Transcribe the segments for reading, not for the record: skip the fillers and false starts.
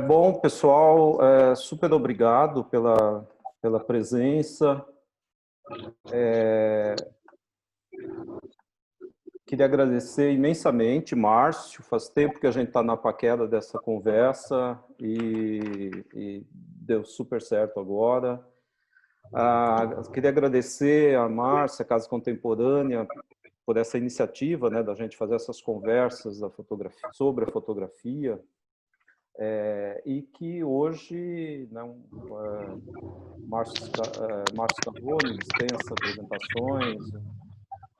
Bom, pessoal, super obrigado pela presença. Queria agradecer imensamente, Márcio. Faz tempo que a gente está na paquera dessa conversa e deu super certo agora. Queria agradecer a Márcia, Casa Contemporânea, por essa iniciativa, né, da gente fazer essas conversas sobre a fotografia. E que hoje, né, Márcio Scavone dispensa apresentações,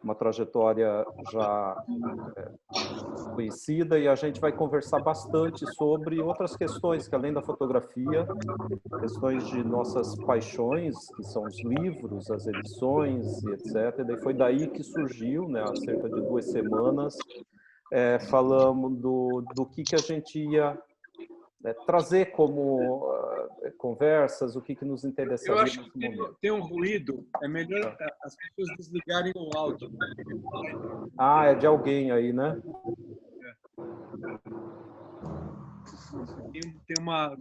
uma trajetória já conhecida, e a gente vai conversar bastante sobre outras questões que, além da fotografia, questões de nossas paixões, que são os livros, as edições e etc. E daí foi daí que surgiu, né, há cerca de 2 semanas, falamos do que a gente ia trazer como conversas, o que nos interessaria. Eu acho que tem um ruído, é melhor as pessoas desligarem o áudio. É de alguém aí, né?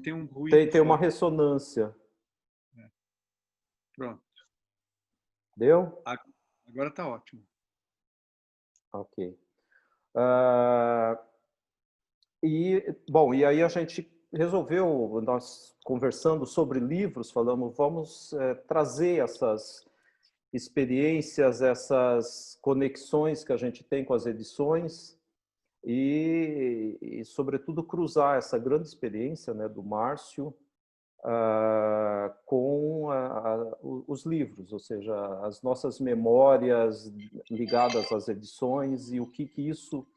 Tem um ruído. Tem uma ressonância. Pronto. Deu? Agora está ótimo. Ok. E aí a gente resolveu, nós conversando sobre livros, falamos, vamos trazer essas experiências, essas conexões que a gente tem com as edições e sobretudo, cruzar essa grande experiência, né, do Márcio com os livros, ou seja, as nossas memórias ligadas às edições e o que isso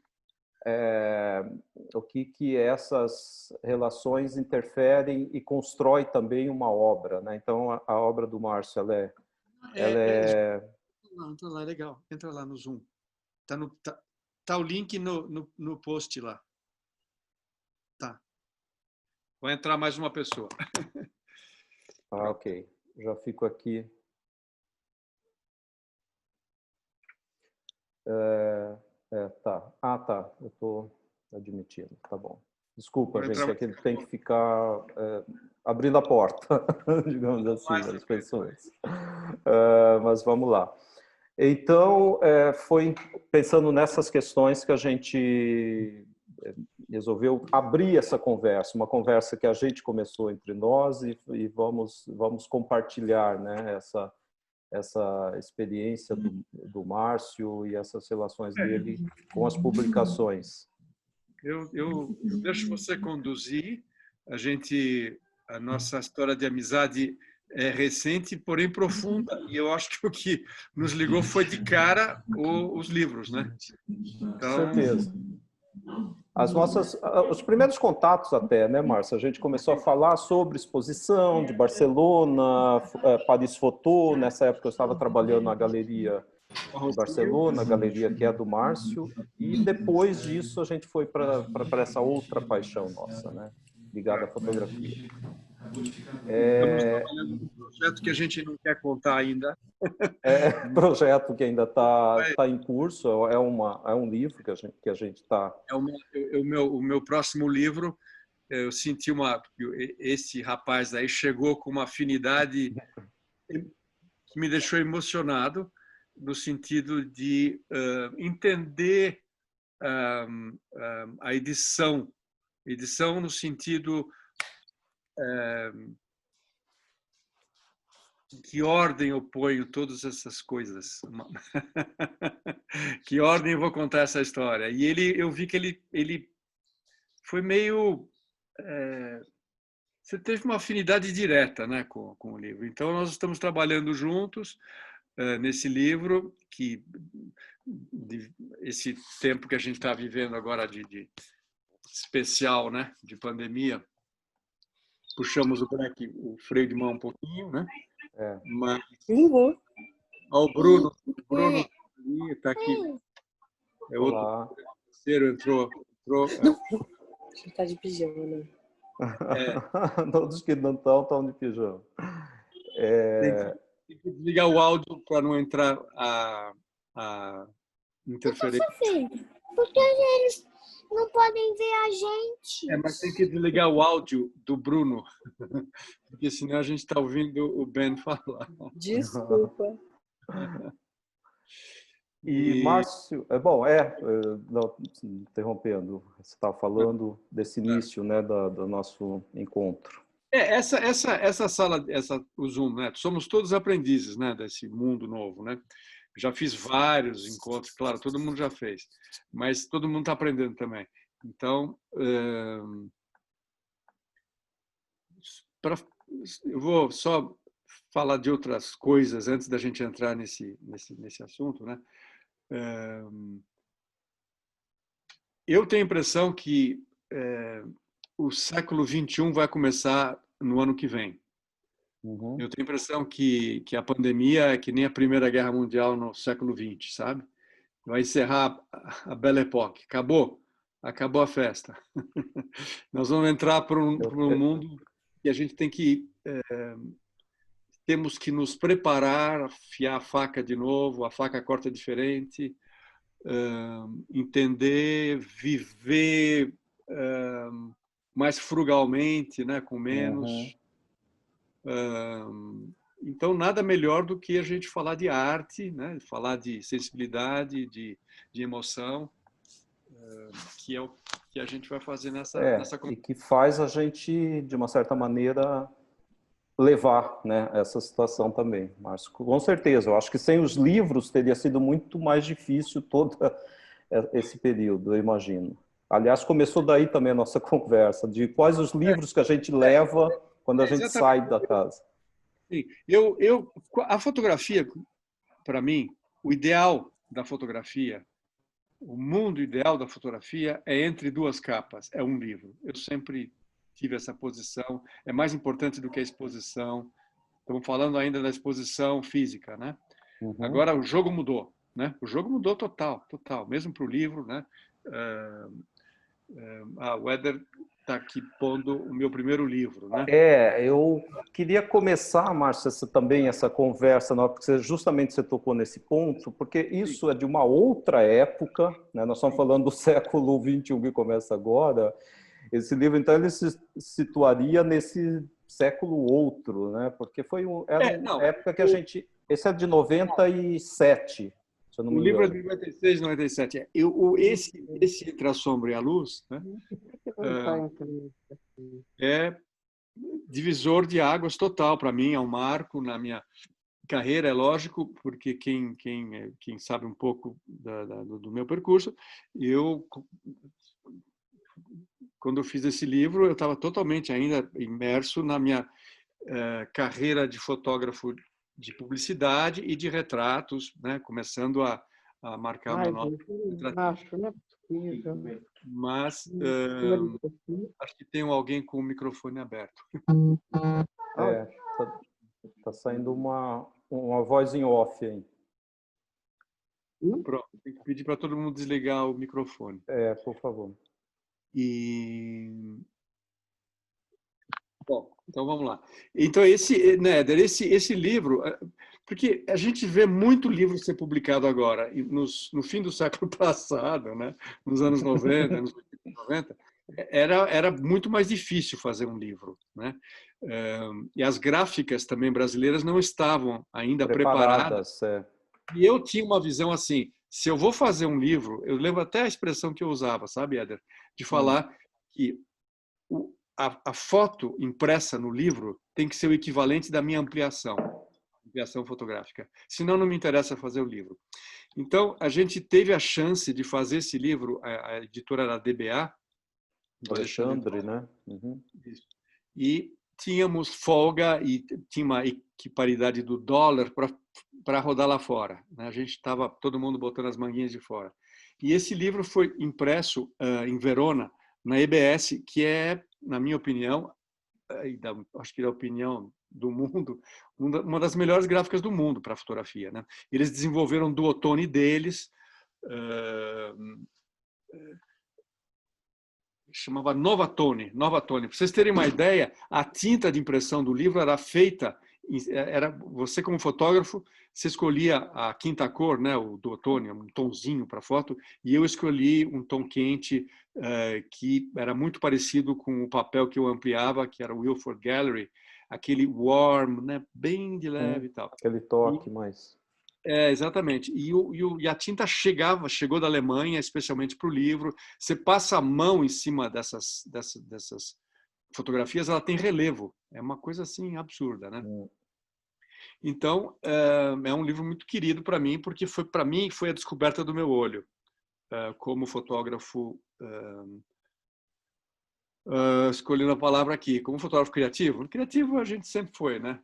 o que essas relações interferem e constrói também uma obra, né? Então, a obra do Márcio, ela é... Entra lá, legal. Entra lá no Zoom. Tá o link no post lá. Tá. Vai entrar mais uma pessoa. Ok. Já fico aqui. Tá. Tá. Eu estou admitindo. Tá bom. Desculpa, gente, é que ele tem que ficar abrindo a porta, digamos assim, as pessoas. Mas vamos lá. Então, foi pensando nessas questões que a gente resolveu abrir essa conversa, uma conversa que a gente começou entre nós e vamos compartilhar, né, essa experiência do Márcio e essas relações dele com as publicações. Eu deixo você conduzir. A nossa história de amizade é recente, porém profunda, e eu acho que o que nos ligou foi de cara os livros, né? Então, certeza. Os primeiros contatos até, né, Márcia? A gente começou a falar sobre exposição de Barcelona, Paris Photo. Nessa época eu estava trabalhando na galeria de Barcelona, a galeria que é do Márcio, e depois disso a gente foi para essa outra paixão nossa, né, ligada à fotografia. Estamos trabalhando num projeto que a gente não quer contar ainda. Projeto que ainda está em curso, é um livro que a gente está... O meu próximo livro, eu senti esse rapaz aí chegou com uma afinidade que me deixou emocionado, no sentido de entender a edição no sentido que ordem eu ponho todas essas coisas, que ordem eu vou contar essa história. E eu vi que ele foi meio... Você teve uma afinidade direta, né, com o livro. Então, nós estamos trabalhando juntos nesse livro, esse tempo que a gente está vivendo agora de especial, né, de pandemia, puxamos o freio de mão um pouquinho, né? Mas o Bruno está aqui. É outro parceiro, entrou. Ele está de pijama, né? Todos que não estão de pijama. Tem que desligar o áudio para não entrar a interferência. Porque não podem ver a gente. Mas tem que desligar o áudio do Bruno, porque senão a gente está ouvindo o Ben falar. Desculpa. E, Márcio, não, interrompendo, você estava falando desse início, né, do nosso encontro. Essa sala, o Zoom, né? Somos todos aprendizes, né, desse mundo novo, né? Já fiz vários encontros, claro, todo mundo já fez, mas todo mundo está aprendendo também. Então, eu vou só falar de outras coisas antes da gente entrar nesse assunto, né? Eu tenho a impressão que o século XXI vai começar no ano que vem. Uhum. Eu tenho a impressão que a pandemia é que nem a Primeira Guerra Mundial no século XX, sabe? Vai encerrar a Belle Époque. Acabou a festa. Nós vamos entrar para um mundo que a gente tem que temos que nos preparar, afiar a faca de novo, a faca corta diferente, entender, viver mais frugalmente, né, com menos. Então, nada melhor do que a gente falar de arte, né, falar de sensibilidade, de emoção, que é o que a gente vai fazer nessa e que faz a gente, de uma certa maneira, levar, né, essa situação também, Márcio. Com certeza, eu acho que sem os livros teria sido muito mais difícil todo esse período, eu imagino. Aliás, começou daí também a nossa conversa, de quais os livros que a gente leva quando a gente sai da casa. Sim. A fotografia, para mim, o ideal da fotografia, o mundo ideal da fotografia é entre duas capas, é um livro. Eu sempre tive essa posição, é mais importante do que a exposição. Estamos falando ainda da exposição física, né? Uhum. Agora o jogo mudou, né? O jogo mudou total, mesmo para o livro, né? O Éder está aqui pondo o meu primeiro livro, né? Eu queria começar, Márcio, essa conversa, porque justamente você tocou nesse ponto, porque isso é de uma outra época, né? Nós estamos falando do século XXI que começa agora. Esse livro, então, ele se situaria nesse século outro, né? Porque era uma época que a gente... Esse é de 97, se eu não me engano. O livro é de 96, 97. Esse Entre a Sombra e a Luz, né? É divisor de águas total para mim, é um marco na minha carreira, é lógico, porque quem sabe um pouco do meu percurso, quando eu fiz esse livro, eu estava totalmente ainda imerso na minha carreira de fotógrafo de publicidade e de retratos, né? Começando a marcar o meu nome. Mas acho que tem alguém com o microfone aberto. Tá saindo uma voz em off aí. Pronto, tem que pedir para todo mundo desligar o microfone. Por favor. Bom, então vamos lá. Então Néder, esse livro, porque a gente vê muito livro ser publicado agora, no fim do século passado, né? Nos anos 90, nos 90, era muito mais difícil fazer um livro, né? E as gráficas também brasileiras não estavam ainda preparadas. E eu tinha uma visão assim, se eu vou fazer um livro, eu lembro até a expressão que eu usava, sabe, Éder? De falar que a foto impressa no livro tem que ser o equivalente da minha ampliação fotográfica. Senão, não me interessa fazer o livro. Então, a gente teve a chance de fazer esse livro, a editora era a DBA. Do Alexandre, né? Uhum. E tínhamos folga e tinha uma equiparidade do dólar para rodar lá fora. A gente estava todo mundo botando as manguinhas de fora. E esse livro foi impresso em Verona, na EBS, que é, na minha opinião, acho que é a opinião do mundo, uma das melhores gráficas do mundo para fotografia, né? Eles desenvolveram duotone deles, chamava Novatone. Para vocês terem uma ideia, a tinta de impressão do livro era feita era você como fotógrafo, você escolhia a quinta cor, né, o do outono, um tonzinho para foto, e eu escolhi um tom quente que era muito parecido com o papel que eu ampliava, que era o Wilford Gallery, aquele warm, né, bem de leve e tal. Aquele toque mais... Exatamente. E a tinta chegou da Alemanha, especialmente para o livro. Você passa a mão em cima dessas fotografias, ela tem relevo. É uma coisa assim absurda, né? Então, é um livro muito querido para mim, porque para mim foi a descoberta do meu olho como fotógrafo, escolhendo a palavra aqui, como fotógrafo criativo. Criativo a gente sempre foi, né?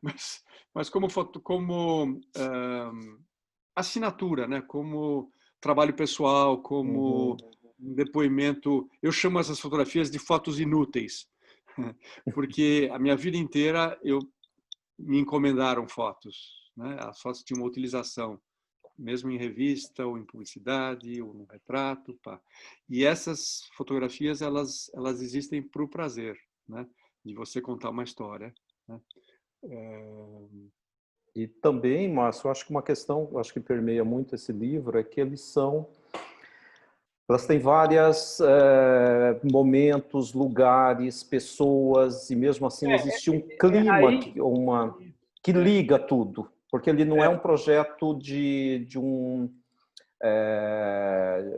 Mas como assinatura, né? Como trabalho pessoal, como um depoimento. Eu chamo essas fotografias de fotos inúteis, porque a minha vida inteira me encomendaram fotos, né? As fotos tinham uma utilização, mesmo em revista ou em publicidade ou no retrato, pá. E essas fotografias elas existem para o prazer, né? De você contar uma história, né? E também, Márcio, eu acho que uma questão, acho que permeia muito esse livro é que elas têm vários momentos, lugares, pessoas, e mesmo assim existe um clima que liga tudo, porque ele não é um projeto de um,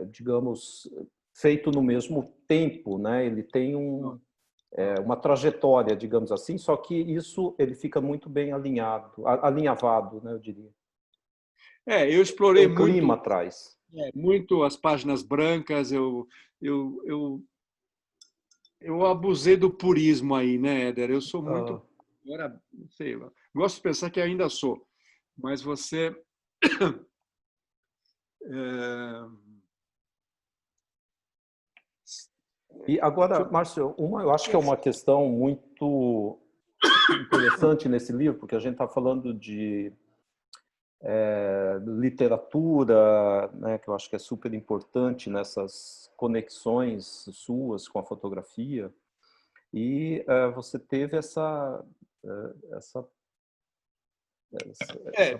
digamos, feito no mesmo tempo, né? Ele tem uma trajetória, digamos assim, só que isso ele fica muito bem alinhavado, né, eu diria. Eu explorei muito clima atrás. Muito as páginas brancas, eu abusei do purismo aí, né, Éder? Eu sou muito, agora, não sei, gosto de pensar que ainda sou, mas você E agora, Márcio, eu acho que é uma questão muito interessante nesse livro, porque a gente está falando de literatura, né, que eu acho que é super importante nessas conexões suas com a fotografia, e você teve essa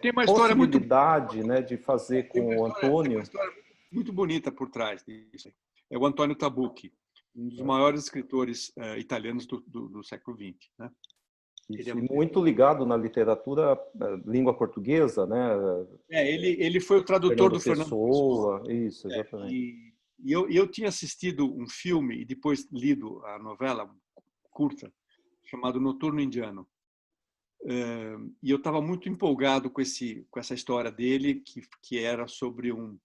tem uma história possibilidade, né, de fazer com o Antônio. Tem uma história muito bonita por trás disso. É o Antônio Tabucchi, um dos maiores escritores italianos do século XX, né? Ele é muito ligado na literatura língua portuguesa, né? Ele foi o tradutor do Fernando Pessoa. Isso, exatamente. E eu tinha assistido um filme e depois lido a novela curta chamado Noturno Indiano. E eu estava muito empolgado com essa história dele, que era sobre o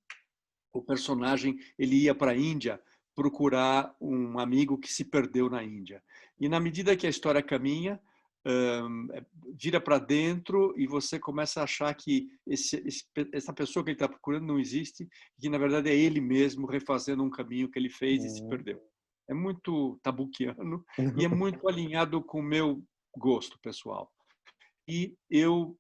personagem, ele ia para a Índia procurar um amigo que se perdeu na Índia. E na medida que a história caminha, vira para dentro e você começa a achar que essa pessoa que ele está procurando não existe, e que na verdade é ele mesmo refazendo um caminho que ele fez e se perdeu. É muito tabuquiano e é muito alinhado com o meu gosto pessoal. E eu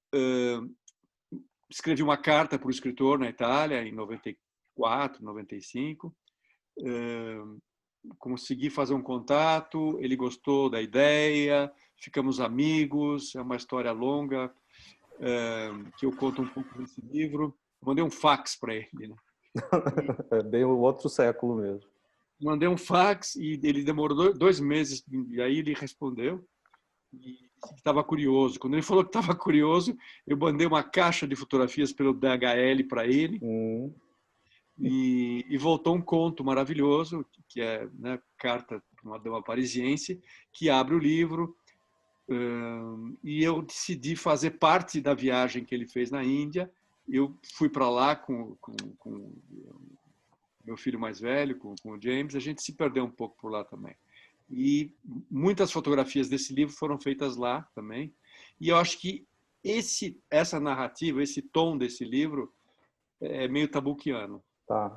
escrevi uma carta para o escritor na Itália em 94, 95, consegui fazer um contato, ele gostou da ideia, ficamos amigos, é uma história longa que eu conto um pouco nesse livro. Mandei um fax para ele, né? É bem o outro século mesmo. Mandei um fax e ele demorou 2 meses, e aí ele respondeu e disse que estava curioso. Quando ele falou que estava curioso, eu mandei uma caixa de fotografias pelo DHL para ele. E voltou um conto maravilhoso, que é, né, Carta de uma Dama Parisiense, que abre o livro. E eu decidi fazer parte da viagem que ele fez na Índia. Eu fui para lá com meu filho mais velho, com o James. A gente se perdeu um pouco por lá também. E muitas fotografias desse livro foram feitas lá também. E eu acho que essa narrativa, esse tom desse livro é meio tabuquiano. Tá,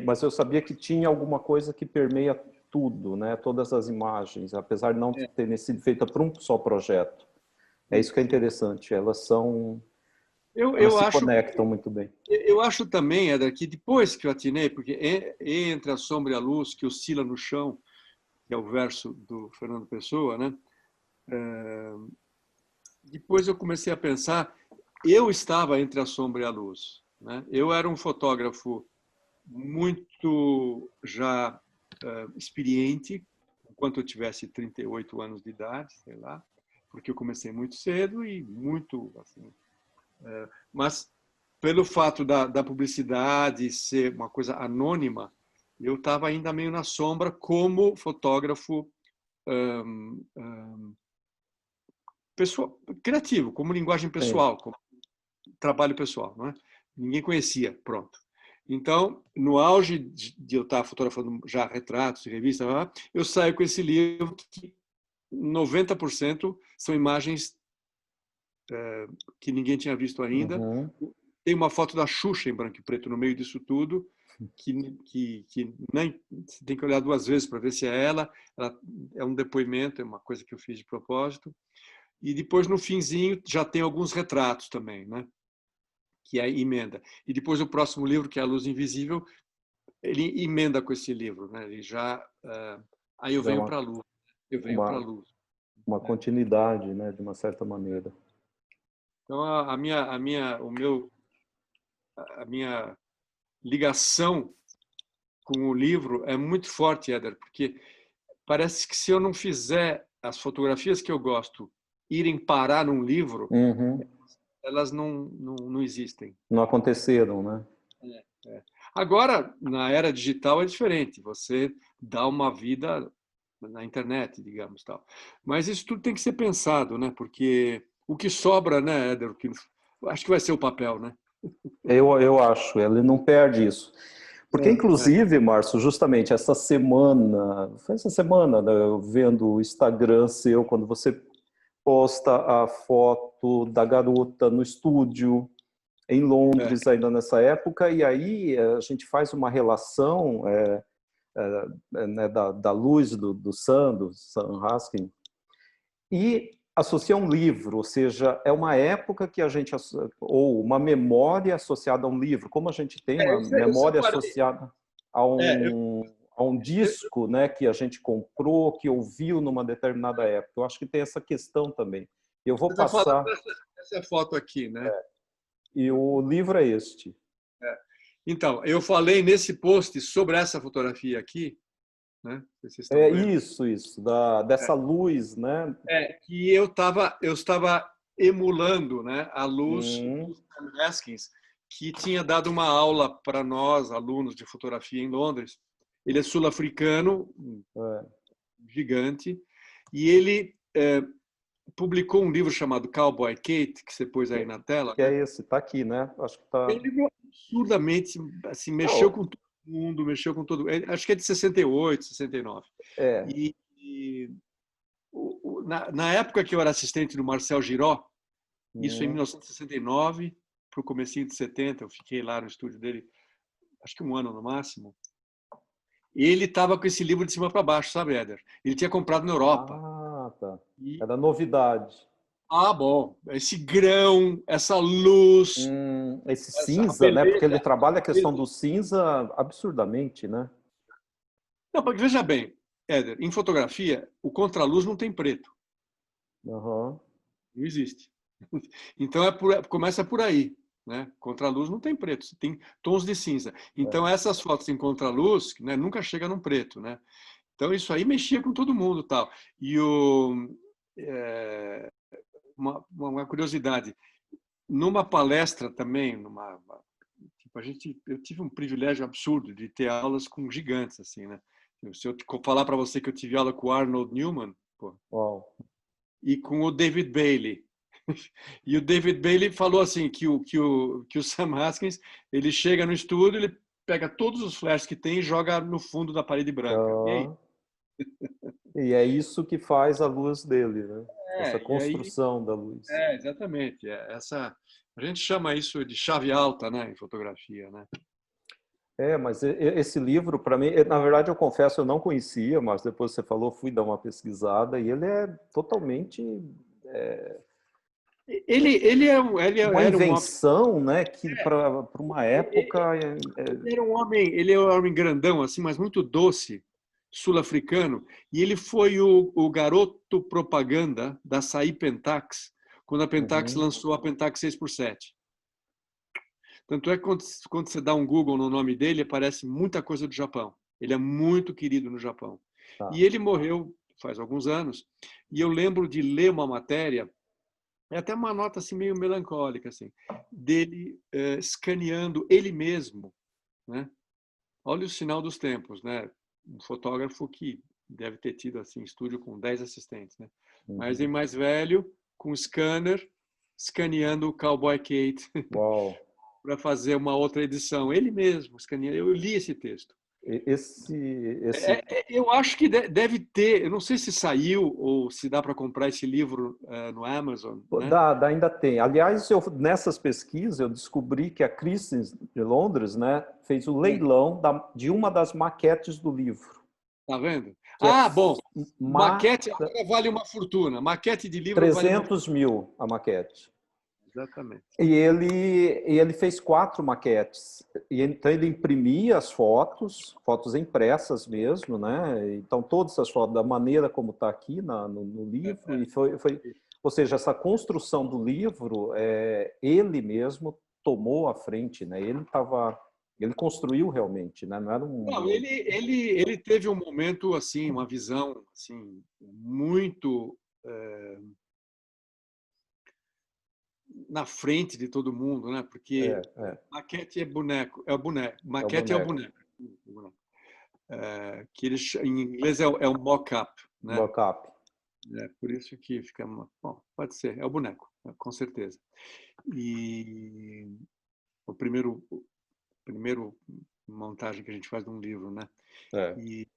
mas eu sabia que tinha alguma coisa que permeia tudo, né? Todas as imagens, apesar de não terem sido feitas para um só projeto. É isso que é interessante, elas se conectam muito bem. Eu acho também, Éder, que depois que eu atinei, porque entre a sombra e a luz que oscila no chão, que é o verso do Fernando Pessoa, né? depois eu comecei a pensar, eu estava entre a sombra e a luz, né? Eu era um fotógrafo muito já experiente, enquanto eu tivesse 38 anos de idade, sei lá, porque eu comecei muito cedo e muito assim, mas pelo fato da publicidade ser uma coisa anônima, eu estava ainda meio na sombra como fotógrafo pessoal, criativo, como linguagem pessoal, como trabalho pessoal, não é? Ninguém conhecia, pronto. Então, no auge de eu estar fotografando já retratos, revistas, eu saio com esse livro que 90% são imagens que ninguém tinha visto ainda. Uhum. Tem uma foto da Xuxa em branco e preto no meio disso tudo, que nem você tem que olhar 2 vezes para ver se é ela. Ela é um depoimento, é uma coisa que eu fiz de propósito. E depois, no finzinho, já tem alguns retratos também, né? Que é emenda. E depois o próximo livro, que é A Luz Invisível, ele emenda com esse livro, né? Ele já aí eu venho para a luz. Eu venho para a luz. Uma continuidade, né, de uma certa maneira. Então a minha ligação com o livro é muito forte, Éder, porque parece que se eu não fizer as fotografias que eu gosto irem parar num livro, elas não existem. Não aconteceram, né? Agora, na era digital é diferente. Você dá uma vida na internet, digamos, tal. Mas isso tudo tem que ser pensado, né? Porque o que sobra, né, Éder? Acho que vai ser o papel, né? Eu acho, ele não perde isso. Porque, inclusive, Márcio, justamente essa semana, né, eu vendo o Instagram seu, quando você posta a foto da garota no estúdio, em Londres, ainda nessa época, e aí a gente faz uma relação né, da luz do Sam Raskin, e associa um livro, ou seja, é uma época que a gente, ou uma memória associada a um livro, como a gente tem uma memória associada a um disco, né, que a gente comprou, que ouviu numa determinada época. Eu acho que tem essa questão também. Eu vou passar... Essa foto aqui, né? E o livro é este. Então, eu falei nesse post sobre essa fotografia aqui, né? Isso, dessa luz, né? Que eu estava emulando, né, a luz do Sam Haskins, que tinha dado uma aula para nós, alunos de fotografia em Londres. Ele é sul-africano, gigante, e ele publicou um livro chamado Cowboy Kate, que você pôs aí na tela. Que é esse, está aqui, né? Acho que tá... É um livro absurdamente, assim, mexeu com todo mundo, mexeu com todo... Acho que é de 68, 69. Na época que eu era assistente do Marcel Giraud, isso em 1969, para o comecinho de 70, eu fiquei lá no estúdio dele, acho que 1 ano no máximo. Ele estava com esse livro de cima para baixo, sabe, Éder? Ele tinha comprado na Europa. Tá. Era novidade. Bom. Esse grão, essa luz. Esse cinza, né? Porque ele trabalha a questão do cinza absurdamente, né? Não, porque veja bem, Éder, em fotografia, o contraluz não tem preto. Não existe. Então, começa por aí. Né? Contraluz não tem preto, tem tons de cinza. Então, essas fotos em contraluz, né, nunca chega num preto. Né? Então, isso aí mexia com todo mundo. Tal. E uma curiosidade, numa palestra também, eu tive um privilégio absurdo de ter aulas com gigantes. Assim, né? Se eu falar para você que eu tive aula com o Arnold Newman e com o David Bailey, e o David Bailey falou assim que o Sam Haskins, ele chega no estúdio, ele pega todos os flashes que tem e joga no fundo da parede branca. E aí? E é isso que faz a luz dele, né? Essa construção da luz. Exatamente. A gente chama isso de chave alta, né, em fotografia, né? Mas esse livro, para mim, na verdade, eu confesso, eu não conhecia, mas depois você falou, fui dar uma pesquisada, e ele é totalmente... Ele uma invenção, né? Que para uma época... Ele era um homem grandão, assim, mas muito doce, sul-africano, e ele foi o garoto propaganda da Açaí Pentax quando a Pentax lançou a Pentax 6x7. Tanto é que quando você dá um Google no nome dele, aparece muita coisa do Japão. Ele é muito querido no Japão. Tá. E ele morreu faz alguns anos, e eu lembro de ler uma matéria, é até uma nota assim, meio melancólica, assim, dele escaneando ele mesmo, né? Olha o sinal dos tempos, né? Um fotógrafo que deve ter tido assim estúdio com 10 assistentes, né? Mas em mais velho, com scanner, escaneando o Cowboy Kate para fazer uma outra edição. Ele mesmo escaneando. Eu li esse texto. Eu acho que deve ter, eu não sei se saiu ou se dá para comprar esse livro no Amazon. Né? Ainda tem. Aliás, nessas pesquisas eu descobri que a Christie's de Londres, né, fez o leilão de uma das maquetes do livro. Tá vendo? Bom, maquete agora vale uma fortuna. Maquete de livro 300 mil a maquete. Exatamente. E ele fez 4 maquetes. Então ele imprimia as fotos impressas mesmo, né? Então todas as fotos da maneira como está aqui no livro e foi, ou seja, essa construção do livro, ele mesmo tomou à frente, né? Ele construiu realmente, né? Não era um. Não, ele teve um momento assim, uma visão assim muito na frente de todo mundo, né? Porque maquete é boneco, maquete é o boneco. Que eles, em inglês é o mock-up, né? Mock-up. Por isso que fica, bom, pode ser, é o boneco, com certeza. E o primeiro montagem que a gente faz de um livro, né? E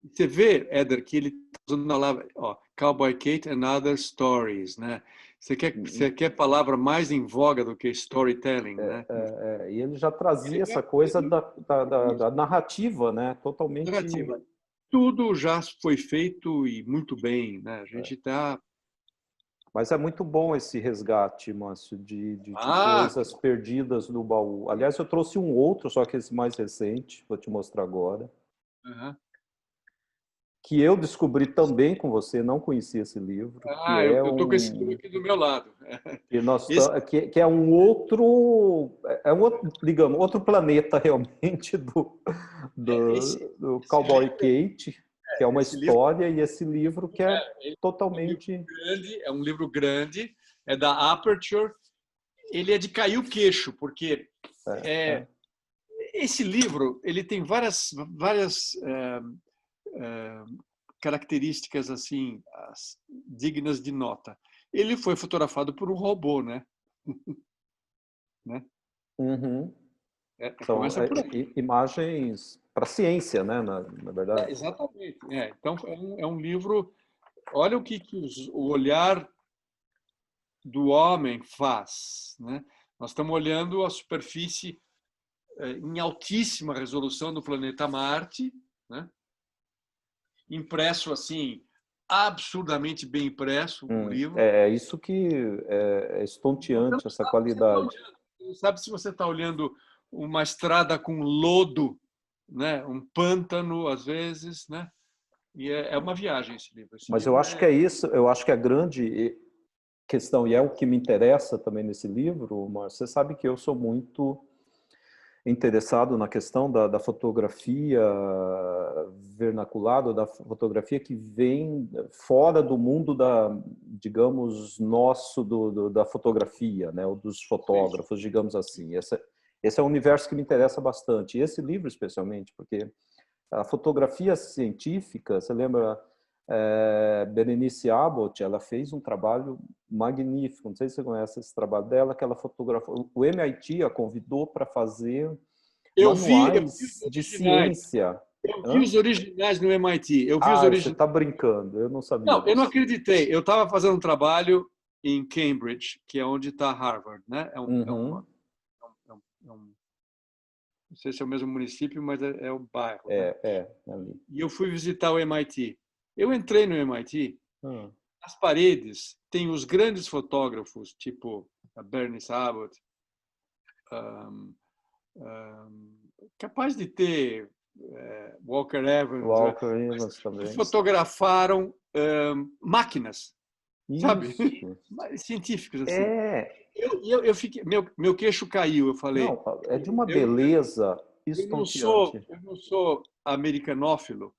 você vê, Éder, que ele está usando a palavra Cowboy Kate and Other Stories, né? Você quer palavra mais em voga do que storytelling, né? E ele já trazia essa coisa da narrativa, né? Totalmente. Narrativa. Tudo já foi feito e muito bem, né? A gente está. Mas é muito bom esse resgate, Márcio, de coisas perdidas no baú. Aliás, eu trouxe um outro, só que esse mais recente, vou te mostrar agora. Que eu descobri também com você, não conhecia esse livro. Eu estou com esse livro aqui do meu lado. Que é um outro, digamos, outro planeta realmente do Cowboy Kate, que é uma história, e esse livro que é totalmente... É um livro grande, é da Aperture, ele é de cair o queixo, porque esse livro ele tem várias características assim dignas de nota. Ele foi fotografado por um robô, né? São imagens para ciência, né? Na verdade. Exatamente. Então é um livro. Olha o que o olhar do homem faz, né? Nós estamos olhando a superfície em altíssima resolução do planeta Marte, né? Impresso assim, absurdamente bem impresso, um livro. Isso que é estonteante, essa qualidade. Não sabe se você está olhando uma estrada com lodo, né? Um pântano, às vezes, né? E é uma viagem esse livro. Mas eu acho que é isso, eu acho que a grande questão, e é o que me interessa também nesse livro, Márcio, você sabe que eu sou muito interessado na questão da fotografia vernaculada, da fotografia que vem fora do mundo digamos, nosso da fotografia, né, ou dos fotógrafos, digamos assim. Esse é um universo que me interessa bastante. E esse livro, especialmente, porque a fotografia científica, você lembra, Berenice Abbott, ela fez um trabalho magnífico, não sei se você conhece esse trabalho dela, que ela fotografou, o MIT a convidou para fazer manuais de ciência. Eu vi os originais no MIT. Você está brincando, eu não sabia. Não, eu não acreditei. Eu estava fazendo um trabalho em Cambridge, que é onde está Harvard, né? Não sei se é o mesmo município, mas é o bairro. Ali. E eu fui visitar o MIT. Eu entrei no MIT, as paredes tem os grandes fotógrafos, tipo a Bernice Abbott, capaz de ter Walker Evans, também. que fotografaram máquinas. sabe? Isso. Científicos, assim. É. Eu fiquei, meu queixo caiu, eu falei. Não, é de uma beleza estonteante. Eu não sou americanófilo.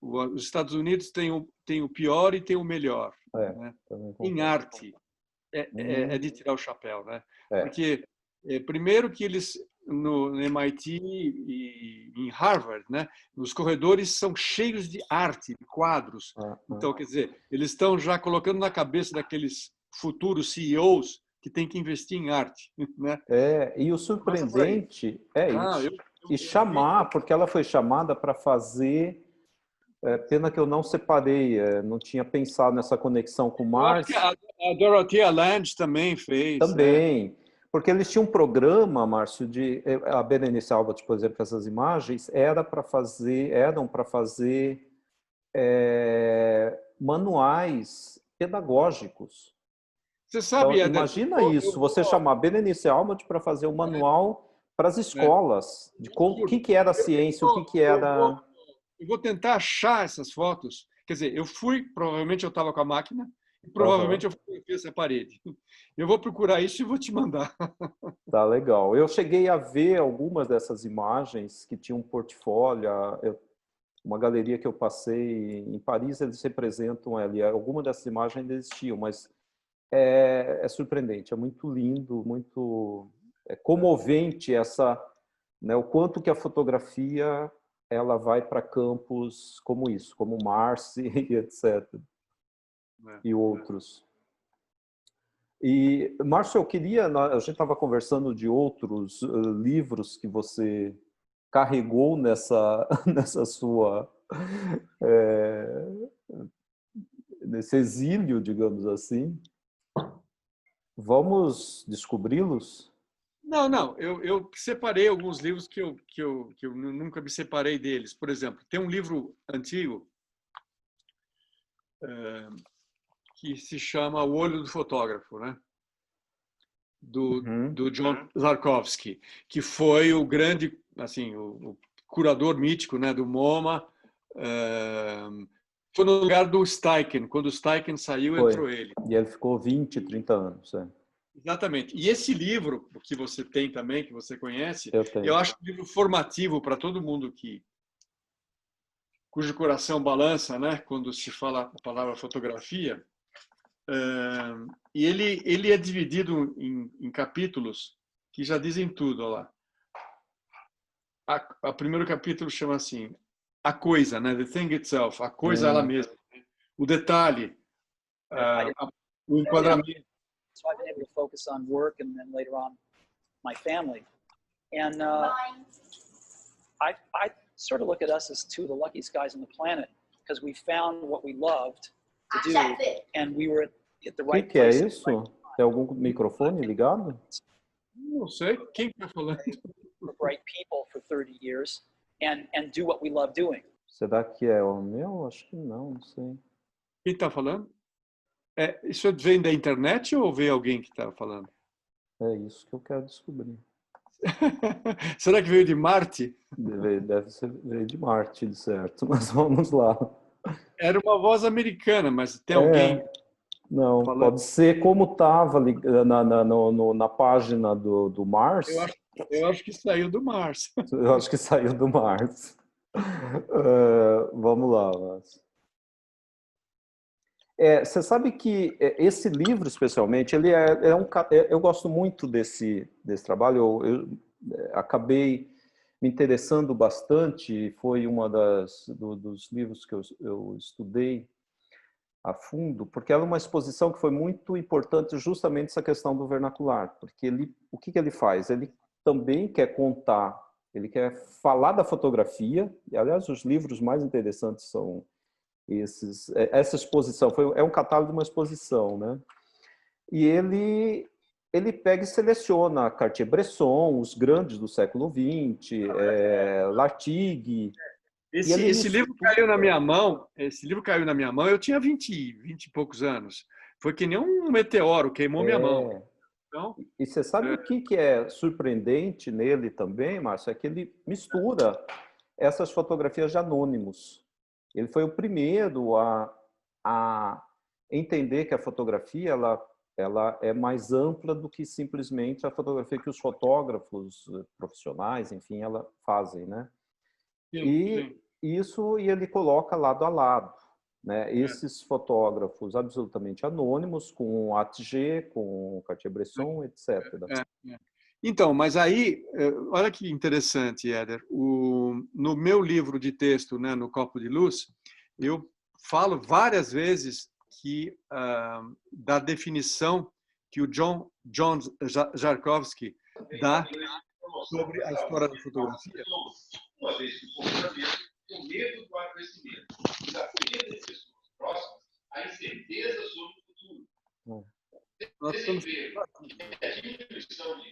Os Estados Unidos tem o pior e tem o melhor. Né? Em arte, é de tirar o chapéu, né? Porque, primeiro que eles, no MIT e em Harvard, né? Os corredores são cheios de arte, de quadros. Então, quer dizer, eles estão já colocando na cabeça daqueles futuros CEOs que tem que investir em arte. Né? E o surpreendente é isso. E chamar, porque ela foi chamada para fazer... pena que eu não separei, não tinha pensado nessa conexão com o Mars. A Dorothea Lange também fez. Também, porque eles tinham um programa, Márcio, a Berenice Albert, por exemplo, essas imagens, eram para fazer manuais pedagógicos. Você sabe, então, imagina isso, você chamar a Berenice Albert para fazer um manual para as escolas, de o que era a ciência, o que era... Eu vou tentar achar essas fotos. Quer dizer, provavelmente eu estava com a máquina, e provavelmente eu fui essa parede. Eu vou procurar isso e vou te mandar. Tá legal. Eu cheguei a ver algumas dessas imagens que tinham um portfólio, uma galeria que eu passei em Paris, eles representam ali. Algumas dessas imagens ainda existiam, mas é surpreendente, é muito lindo, muito comovente o quanto que a fotografia ela vai para campos como isso, como Mars e etc. E outros. E, Márcio, a gente estava conversando de outros livros que você carregou nessa sua... nesse exílio, digamos assim. Vamos descobri-los? Não. Eu separei alguns livros que eu nunca me separei deles. Por exemplo, tem um livro antigo que se chama O Olho do Fotógrafo, né? Do John Zarkovsky, que foi o grande, assim, o curador mítico, né, do MoMA. Foi no lugar do Steichen. Quando o Steichen saiu, entrou ele. E ele ficou 20, 30 anos. Exatamente. E esse livro, que você tem também, que você conhece, eu acho um livro formativo para todo mundo cujo coração balança, né, quando se fala a palavra fotografia. E ele é dividido em capítulos que já dizem tudo. Olha lá. O primeiro capítulo chama assim, a coisa, né, the thing itself, a coisa ela mesma. O detalhe, o enquadramento. So I've been able to focus on work and then later on my family. And I sort of look at us as two of the luckiest guys on the planet because we found what we loved to do and we were at the right place. O que é isso? Tem algum microfone ligado? Não sei. Quem está falando? For bright people for 30 years and do what we love doing. Será que é o meu? Acho que não sei. Quem está falando? Isso vem da internet ou veio alguém que está falando? É isso que eu quero descobrir. Será que veio de Marte? Deve ser veio de Marte, de certo. Mas vamos lá. Era uma voz americana, mas tem alguém... Não, falando? Pode ser como estava na página do Mars. Eu acho que saiu do Mars. Eu acho que saiu do Mars. Vamos lá, Márcio. Você sabe que esse livro, especialmente, ele eu gosto muito desse trabalho. Eu acabei me interessando bastante. Foi dos livros que eu estudei a fundo, porque ela é uma exposição que foi muito importante justamente essa questão do vernacular. Porque o que ele faz? Ele também quer contar, ele quer falar da fotografia. E, aliás, os livros mais interessantes são essa exposição é um catálogo de uma exposição, né? E ele pega e seleciona Cartier-Bresson, os grandes do século XX, Lartigue. Esse livro caiu na minha mão. Esse livro caiu na minha mão. Eu tinha 20 e poucos anos. Foi que nem um meteoro, queimou minha mão. Então, e você sabe o que é surpreendente nele também, Márcio? É que ele mistura essas fotografias de anônimos. Ele foi o primeiro a entender que a fotografia ela é mais ampla do que simplesmente a fotografia que os fotógrafos profissionais, enfim, ela fazem, né? E ele coloca lado a lado, né? Esses fotógrafos absolutamente anônimos, com ATG, com Cartier-Bresson, etc. Então, mas aí, olha que interessante, Éder. No meu livro de texto, né, no Copo de Luz, eu falo várias vezes da definição que o John Jarkowski dá sobre a história da fotografia. Uma vez que o comportamento, o medo do adoecimento, o desafio das pessoas próximas, a incerteza sobre o futuro.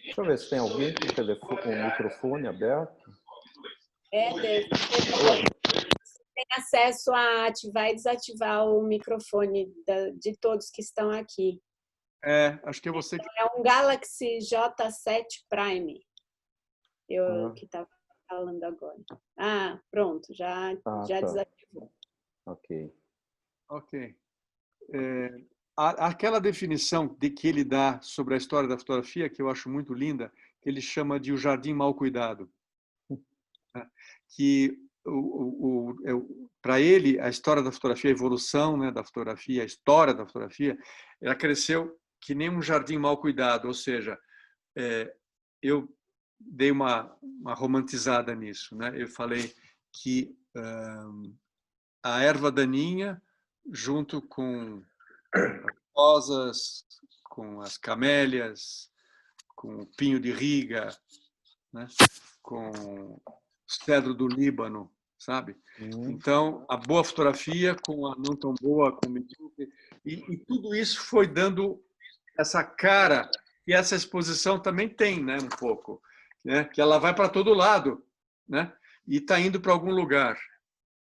Deixa eu ver se tem alguém com o microfone aberto. Éder, tem acesso a ativar e desativar o microfone de todos que estão aqui. Acho que é você que... É um Galaxy J7 Prime. Que está falando agora. Pronto, já desativou. Ok. Aquela definição que ele dá sobre a história da fotografia, que eu acho muito linda, que ele chama de o jardim mal cuidado. Que para ele, a história da fotografia, a evolução, né, da fotografia, a história da fotografia, ela cresceu que nem um jardim mal cuidado, ou seja, eu dei uma romantizada nisso, né? Eu falei que a erva daninha, junto com as rosas, com as camélias, com o pinho de riga, né? Com o cedro do Líbano, sabe? Então, a boa fotografia com a não tão boa, com medíocre, e tudo isso foi dando essa cara que essa exposição também tem, né? Um pouco, né? Que ela vai para todo lado, né? E está indo para algum lugar.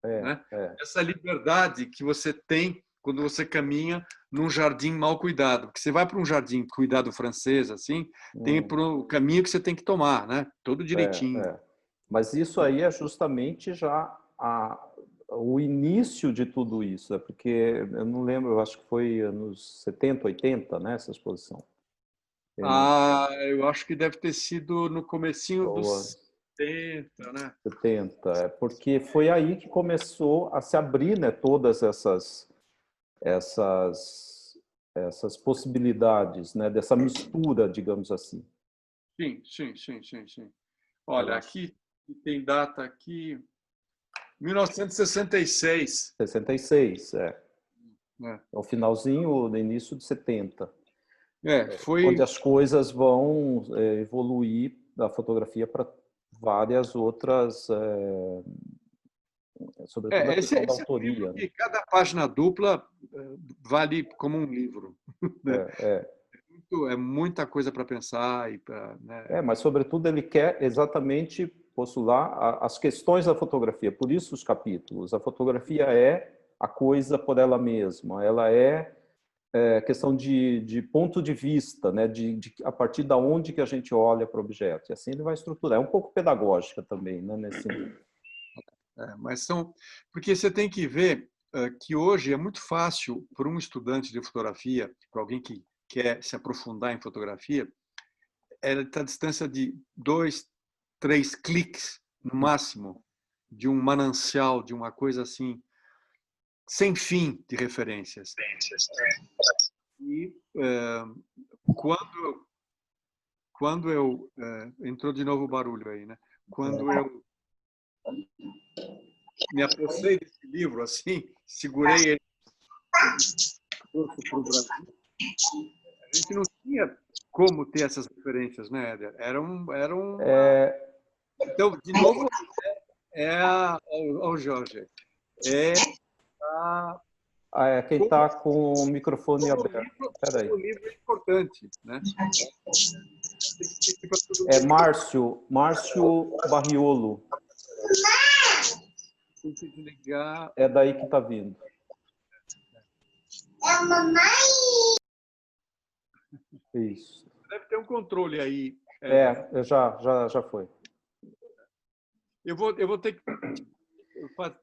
Né? Essa liberdade que você tem quando você caminha num jardim mal cuidado. Porque você vai para um jardim cuidado francês, assim, tem o caminho que você tem que tomar, né? Todo direitinho. Mas isso aí é justamente já o início de tudo isso, porque eu não lembro, eu acho que foi nos 70, 80, né, essa exposição. Eu acho que deve ter sido no comecinho dos 70, né? 70, porque foi aí que começou a se abrir, né, todas essas possibilidades, né, dessa mistura, digamos assim. Sim. Olha, aqui tem data aqui, 1966. 66, é o finalzinho, no início de 70. Foi onde as coisas vão evoluir da fotografia para várias outras, sobretudo a questão da autoria. Né? Cada página dupla vale como um livro. É muita coisa para pensar. Né? Mas, sobretudo, ele quer exatamente postular as questões da fotografia, por isso os capítulos. A fotografia é a coisa por ela mesma, ela é questão de ponto de vista, né? A partir da onde que a gente olha para o objeto. E assim ele vai estruturar. É um pouco pedagógica também, né? Nesse sentido. Mas porque você tem que ver que hoje é muito fácil para um estudante de fotografia, para alguém que quer se aprofundar em fotografia, ela está à distância de 2, 3 cliques no máximo de um manancial, de uma coisa assim, sem fim de referências. E quando eu entrou de novo o barulho aí, né? Quando eu me apossei desse livro assim, segurei ele para o Brasil, a gente não tinha como ter essas referências, né, Éder? Então, de novo, ao Jorge. Quem está com o microfone aberto. O livro é importante, né? É Márcio Barriolo. Tem que desligar. É daí que está vindo. É a mamãe! Isso. Deve ter um controle aí. Já foi. Eu vou ter que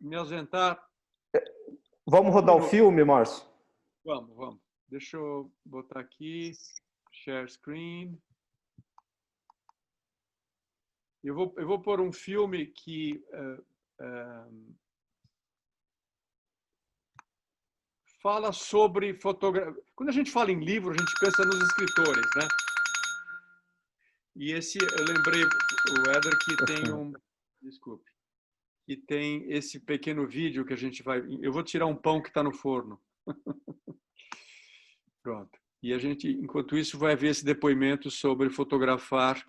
me ausentar. Vamos rodar o filme, Márcio? Vamos. Deixa eu botar aqui, share screen. Eu vou pôr um filme que fala sobre fotografia. Quando a gente fala em livro, a gente pensa nos escritores, né? E eu lembrei, o Éder, que tem desculpe, que tem esse pequeno vídeo que a gente vai... Eu vou tirar um pão que está no forno. Pronto. E a gente, enquanto isso, vai ver esse depoimento sobre fotografar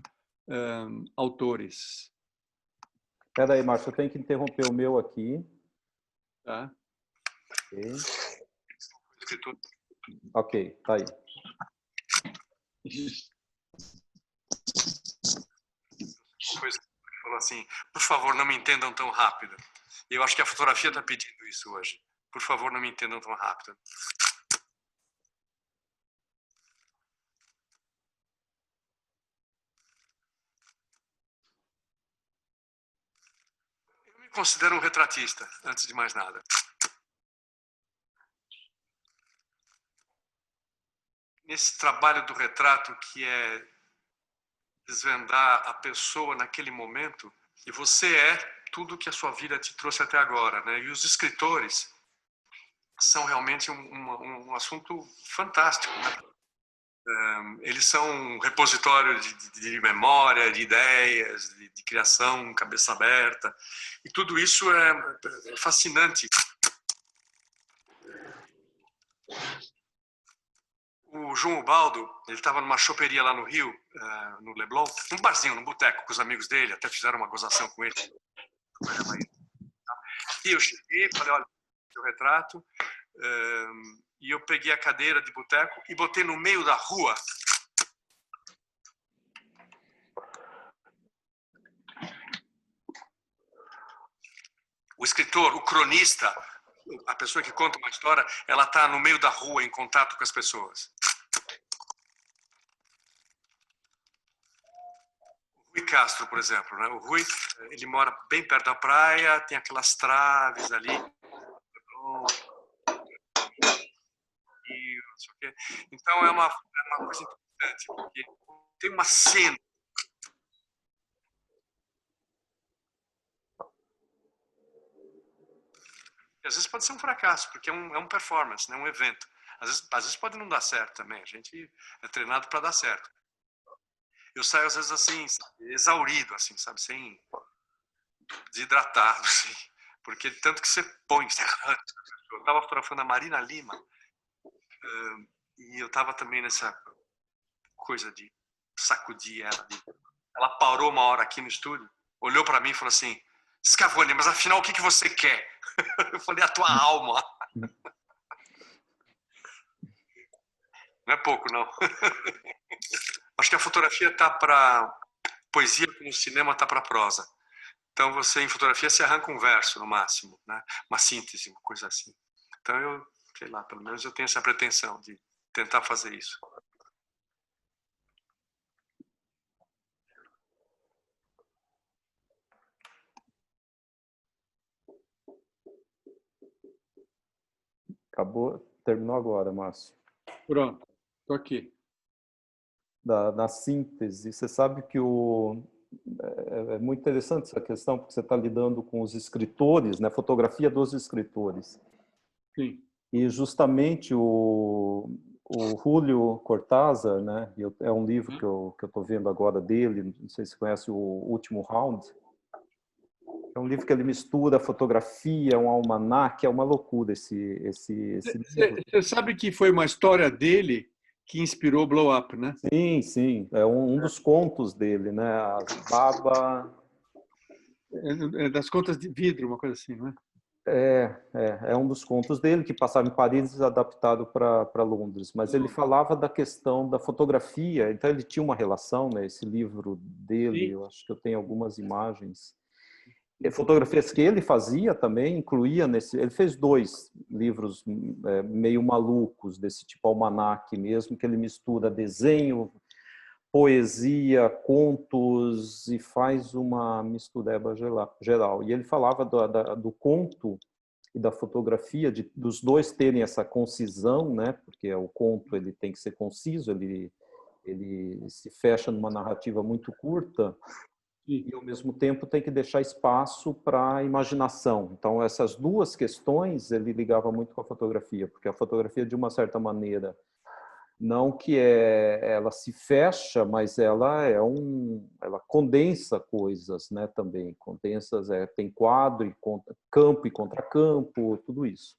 autores. Espera aí, Márcio, eu tenho que interromper o meu aqui. Tá? Ok, tá aí. Falou assim, por favor, não me entendam tão rápido. E eu acho que a fotografia está pedindo isso hoje. Por favor, não me entendam tão rápido. Eu me considero um retratista, antes de mais nada. Nesse trabalho do retrato, que é desvendar a pessoa naquele momento, e você é tudo que a sua vida te trouxe até agora, né? E os escritores são realmente um assunto fantástico, né? Eles são um repositório de memória, de ideias, de criação, cabeça aberta, e tudo isso é fascinante. O João Ubaldo, ele estava numa choperia lá no Rio, no Leblon, num barzinho, num boteco, com os amigos dele, até fizeram uma gozação com ele. E eu cheguei, falei, olha, seu retrato, e eu peguei a cadeira de boteco e botei no meio da rua. O escritor, o cronista, a pessoa que conta uma história, ela está no meio da rua, em contato com as pessoas. O Rui Castro, por exemplo, né? O Rui, ele mora bem perto da praia, tem aquelas traves ali. Então é uma coisa interessante, porque tem uma cena. Às vezes pode ser um fracasso, porque é um performance, né? Um evento. Às vezes pode não dar certo também. A gente é treinado para dar certo. Eu saio às vezes assim, exaurido, assim, sabe, sem desidratado, assim, porque tanto que você põe. Eu estava fotografando a Marina Lima e eu estava também nessa coisa de sacudir ela. Ela parou uma hora aqui no estúdio, olhou para mim e falou assim: Scavone, mas afinal o que você quer? Eu falei: a tua alma. Não é pouco, não. Acho que a fotografia está para poesia, como o cinema está para prosa. Então, você, em fotografia, se arranca um verso, no máximo, né? Uma síntese, uma coisa assim. Então, eu, sei lá, pelo menos eu tenho essa pretensão de tentar fazer isso. Acabou, terminou agora, Márcio. Pronto, estou aqui. Na síntese, você sabe que é muito interessante essa questão, porque você está lidando com os escritores, né? Fotografia dos escritores. Sim. E justamente o Julio Cortázar, né? É um livro que eu estou vendo agora dele, não sei se você conhece, O Último Round. É um livro que ele mistura fotografia, um almanaque, é uma loucura esse livro. Você sabe que foi uma história dele que inspirou o Blow Up, né? Sim, sim. É um dos contos dele, né? A Baba... É das contas de vidro, uma coisa assim, não é? É um dos contos dele, que passava em Paris, adaptado para Londres. Mas ele falava da questão da fotografia, então ele tinha uma relação, né? Esse livro dele, eu acho que eu tenho algumas imagens. E fotografias que ele fazia também, incluía nesse... Ele fez 2 livros meio malucos, desse tipo almanaque mesmo, que ele mistura desenho, poesia, contos e faz uma mistureba geral. E ele falava do conto, e da fotografia, dos dois terem essa concisão, né? Porque o conto ele tem que ser conciso, ele se fecha numa narrativa muito curta e, ao mesmo tempo, tem que deixar espaço para a imaginação. Então, essas duas questões ele ligava muito com a fotografia, porque a fotografia, de uma certa maneira, não que ela se fecha, mas ela ela condensa coisas, né? Também condensa, tem quadro, campo e contracampo, tudo isso.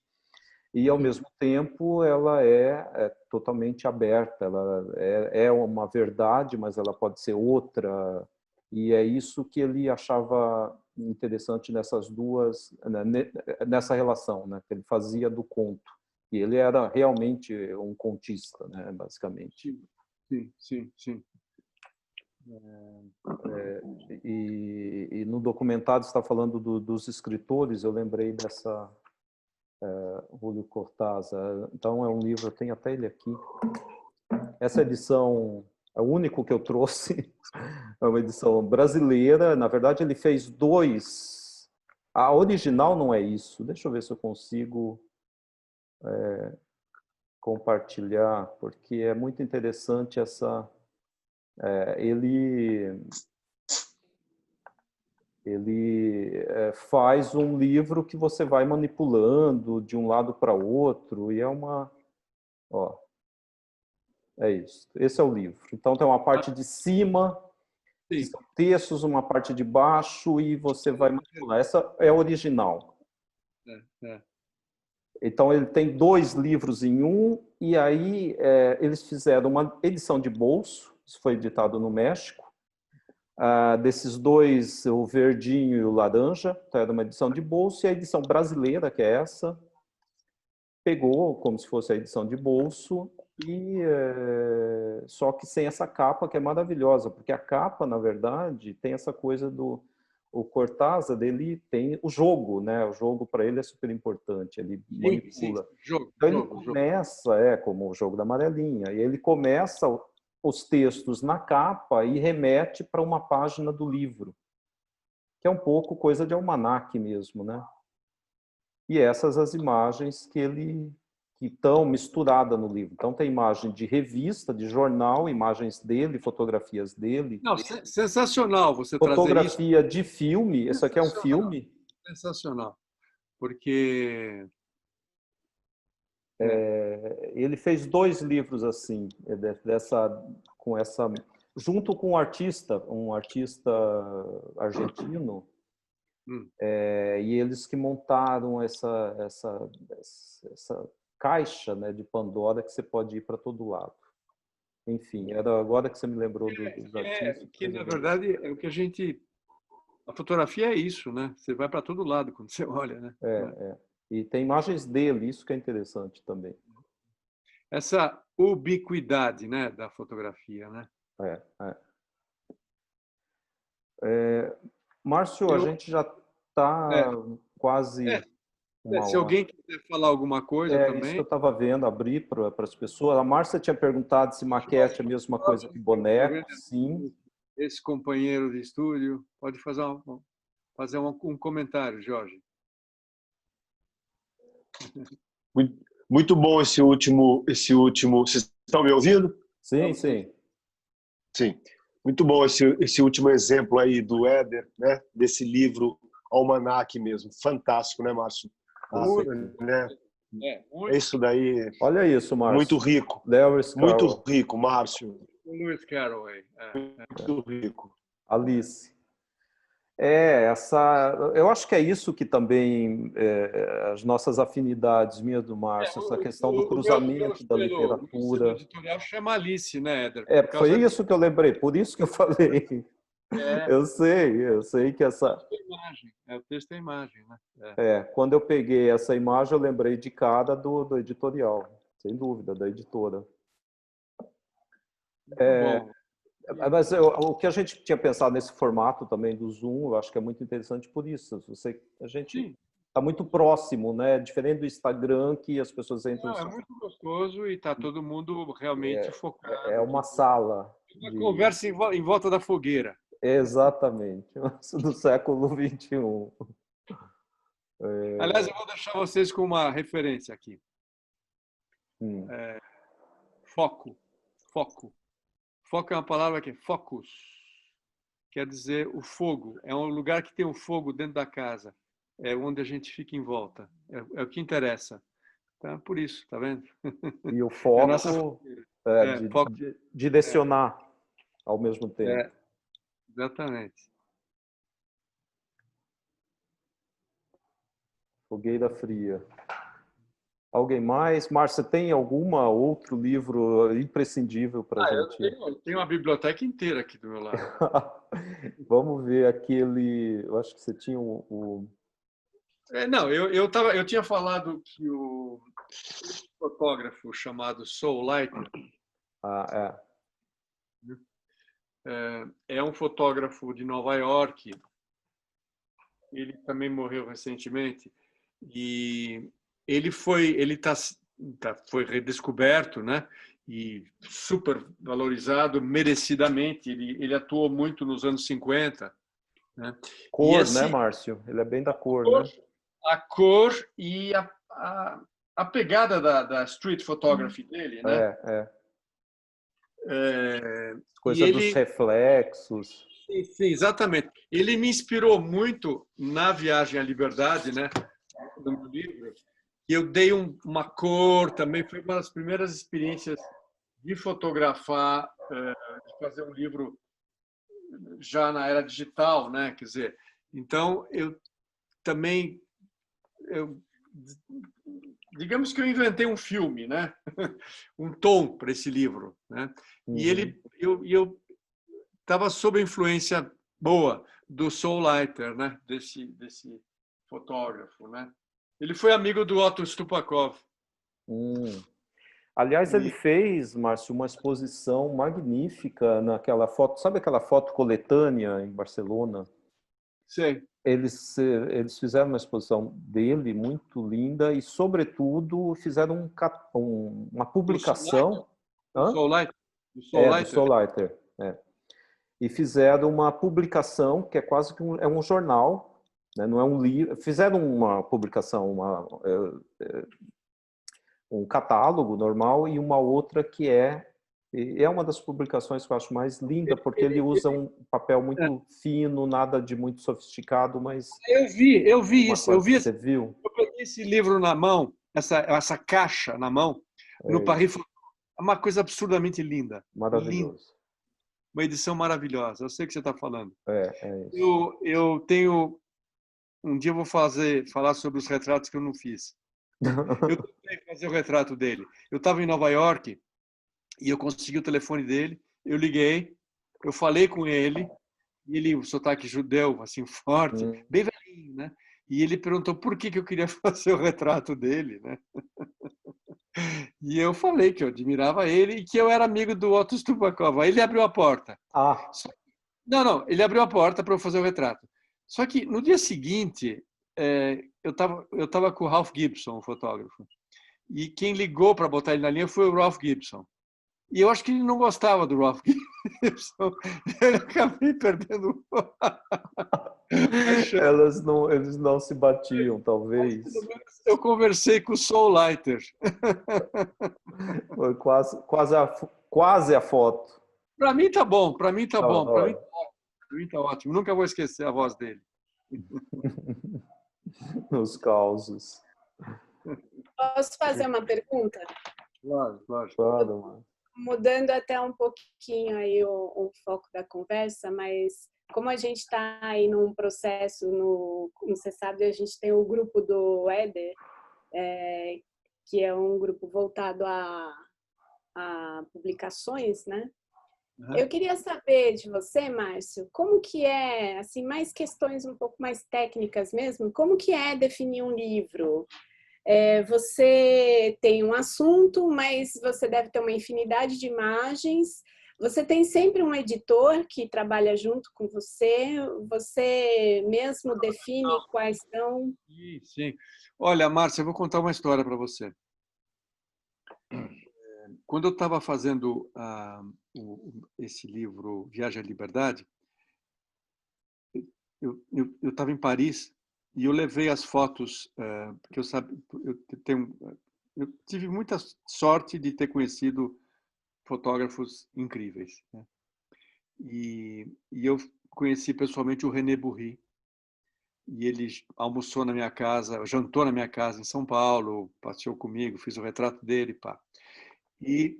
E, ao mesmo tempo, ela é totalmente aberta, ela é uma verdade, mas ela pode ser outra, e é isso que ele achava interessante nessas duas, nessa relação, né, que ele fazia do conto. E ele era realmente um contista, né, basicamente. Sim, sim, sim. E no documentário você está falando dos escritores, eu lembrei dessa Julio Cortázar. Então é um livro, eu tenho até ele aqui. Essa edição é o único que eu trouxe, é uma edição brasileira. Na verdade, ele fez dois. A original não é isso. Deixa eu ver se eu consigo compartilhar, porque é muito interessante essa. Ele faz um livro que você vai manipulando de um lado para outro, e é uma... Ó, é isso. Esse é o livro. Então, tem uma parte de cima, que são textos, uma parte de baixo, e você vai manipular. Essa é a original. Então, ele tem dois livros em um, e aí eles fizeram uma edição de bolso, isso foi editado no México, desses dois, o verdinho e o laranja, então era uma edição de bolso, e a edição brasileira, que é essa, pegou como se fosse a edição de bolso, e só que sem essa capa, que é maravilhosa, porque a capa, na verdade, tem essa coisa do... O Cortázar, dele tem o jogo, né? O jogo, para ele, é super importante, ele manipula. Então, ele começa, como o jogo da amarelinha, e ele começa os textos na capa e remete para uma página do livro, que é um pouco coisa de almanaque mesmo, né? E essas as imagens que estão misturadas no livro. Então tem imagem de revista, de jornal, imagens dele, fotografias dele. Não, sensacional você trazer isso. Fotografia de filme, isso aqui é um filme. Sensacional, porque... ele fez dois livros assim, junto com um artista argentino, e eles que montaram essa caixa, né, de Pandora, que você pode ir para todo lado. Enfim, era agora que você me lembrou dos artistas. Que na verdade é o que a fotografia é isso, né? Você vai para todo lado quando você olha, né? E tem imagens dele, isso que é interessante também. Essa ubiquidade, né, da fotografia, né? Márcio, a gente já está quase uma Se hora. alguém quiser falar alguma coisa também... Isso que eu estava vendo, abrir para as pessoas. A Márcia tinha perguntado se maquete é a mesma coisa que boneco. Sim. Esse companheiro de estúdio pode fazer um comentário, Jorge. Muito bom esse último. Vocês estão me ouvindo? Sim, sim. Sim. Muito bom esse último exemplo aí do Éder, né? Desse livro almanaque mesmo. Fantástico, né, Márcio? Né? É isso daí. Olha isso, Márcio. Muito rico. Muito rico, Márcio. Lewis Carroll. Muito rico. Alice. Eu acho que é isso que também as nossas afinidades, minha do Márcio, essa questão do cruzamento da literatura. O editorial chama Alice, né, Éder? Foi isso que eu lembrei, por isso que eu falei. Eu sei que essa... O texto é imagem, né? Quando eu peguei essa imagem, eu lembrei de cara do editorial, sem dúvida, da editora. Mas o que a gente tinha pensado nesse formato também do Zoom, eu acho que é muito interessante por isso. A gente está muito próximo, né? Diferente do Instagram, que as pessoas entram... É muito gostoso e está todo mundo realmente focado. É uma sala. Uma conversa em volta da fogueira. Exatamente. Do século XXI. Aliás, eu vou deixar vocês com uma referência aqui. Foco. Foco. Foco é uma palavra que é focus. Quer dizer o fogo. É um lugar que tem um fogo dentro da casa. É onde a gente fica em volta. É o que interessa. Então, por isso, tá vendo? E o foco de direcionar ao mesmo tempo. Exatamente. Fogueira fria. Alguém mais? Márcia, tem algum outro livro imprescindível para a gente? Eu tenho uma biblioteca inteira aqui do meu lado. Vamos ver aquele... Eu acho que você tinha Não, eu tinha falado que o fotógrafo chamado Saul Leiter é um fotógrafo de Nova York. Ele também morreu recentemente e ele foi redescoberto, né? E super valorizado, merecidamente. Ele atuou muito nos anos 50. Né? Cor, né, Márcio? Ele é bem da cor, né? A cor e a pegada da street photography dele, né? Coisa dos reflexos. Sim, exatamente. Ele me inspirou muito na Viagem à Liberdade, né? Do meu livro. E eu dei uma cor também. Foi uma das primeiras experiências de fotografar, de fazer um livro já na era digital, né? Quer dizer, então eu também digamos que eu inventei um filme, né? Um tom para esse livro, né? E eu estava sob a influência boa do Saul Leiter, né? Desse fotógrafo, né? Ele foi amigo do Otto Stupakov. Aliás, ele fez, Márcio, uma exposição magnífica naquela foto. Sabe aquela foto coletânea em Barcelona? Sim. Eles fizeram uma exposição dele muito linda e, sobretudo, fizeram uma publicação. Do Saul Leiter? Do Saul Leiter. E fizeram uma publicação que é quase que um jornal, né? Não é um livro. Fizeram uma publicação, um catálogo normal e uma outra que é uma das publicações que eu acho mais linda, porque ele usa um papel muito fino, nada de muito sofisticado, mas... Eu vi isso. Você viu? Eu peguei esse livro na mão, essa caixa na mão, no Paris. É uma coisa absurdamente linda. Maravilhoso. Linda. Uma edição maravilhosa. Eu sei o que você está falando. Isso. Eu tenho... Um dia eu vou falar sobre os retratos que eu não fiz. Eu tentei fazer o retrato dele. Eu estava em Nova York e eu consegui o telefone dele. Eu liguei, eu falei com ele, e ele, o sotaque judeu, assim, forte, bem velhinho, né? E ele perguntou por que eu queria fazer o retrato dele, né? E eu falei que eu admirava ele e que eu era amigo do Otto Stupakov. Aí ele abriu a porta. Não, ele abriu a porta para eu fazer o retrato. Só que no dia seguinte, eu tava com o Ralph Gibson, o fotógrafo. E quem ligou para botar ele na linha foi o Ralph Gibson. E eu acho que ele não gostava do Ralph Gibson. Eu acabei perdendo. Eles não se batiam, talvez. Eu conversei com o Saul Leiter. Foi quase a foto. Para mim tá bom, para mim tá ótimo. Nunca vou esquecer a voz dele. Nos causos. Posso fazer uma pergunta? Claro. Mudando até um pouquinho aí o foco da conversa, mas como a gente está aí num processo, como você sabe, a gente tem o grupo do Éder, que é um grupo voltado a publicações, né? Eu queria saber de você, Márcio, como que é, assim, mais questões um pouco mais técnicas mesmo, como que é definir um livro? Você tem um assunto, mas você deve ter uma infinidade de imagens. Você tem sempre um editor que trabalha junto com você? Você mesmo define quais são? Sim. Olha, Márcia, eu vou contar uma história para você. Quando eu estava fazendo esse livro, Viagem à Liberdade, eu estava em Paris eu levei as fotos, porque eu tive muita sorte de ter conhecido fotógrafos incríveis, né? E eu conheci pessoalmente o René Bourri, e ele almoçou na minha casa, jantou na minha casa em São Paulo, passeou comigo, fiz o retrato dele, pá. E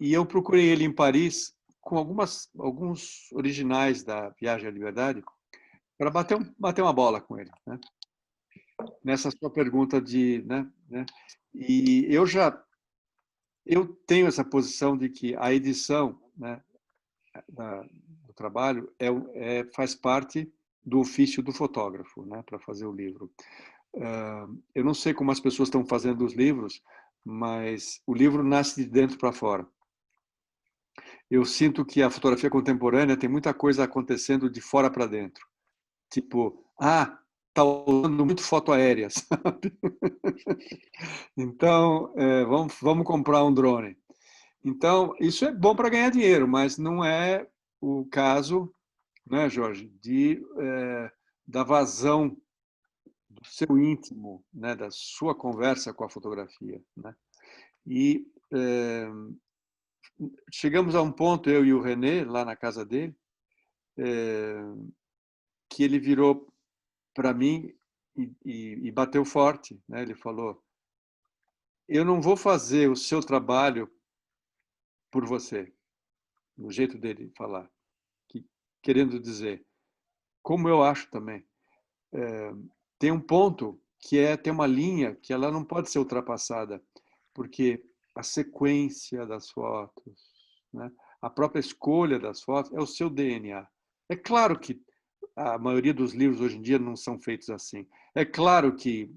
eu procurei ele em Paris com alguns originais da Viagem à Liberdade para bater uma bola com ele, né? Nessa sua pergunta né? E eu tenho essa posição de que a edição, né, do trabalho faz parte do ofício do fotógrafo, né, para fazer o livro. Eu não sei como as pessoas estão fazendo os livros, mas o livro nasce de dentro para fora. Eu sinto que a fotografia contemporânea tem muita coisa acontecendo de fora para dentro. Tipo, está usando muito foto aérea, sabe? Então, vamos comprar um drone. Então, isso é bom para ganhar dinheiro, mas não é o caso, né, Jorge, da vazão do seu íntimo, né, da sua conversa com a fotografia, né? E chegamos a um ponto, eu e o René, lá na casa dele, que ele virou para mim e bateu forte, né? Ele falou: eu não vou fazer o seu trabalho por você, no jeito dele falar, querendo dizer, como eu acho também, tem um ponto que tem uma linha que ela não pode ser ultrapassada, porque a sequência das fotos, né, a própria escolha das fotos é o seu DNA. É claro que a maioria dos livros hoje em dia não são feitos assim. É claro que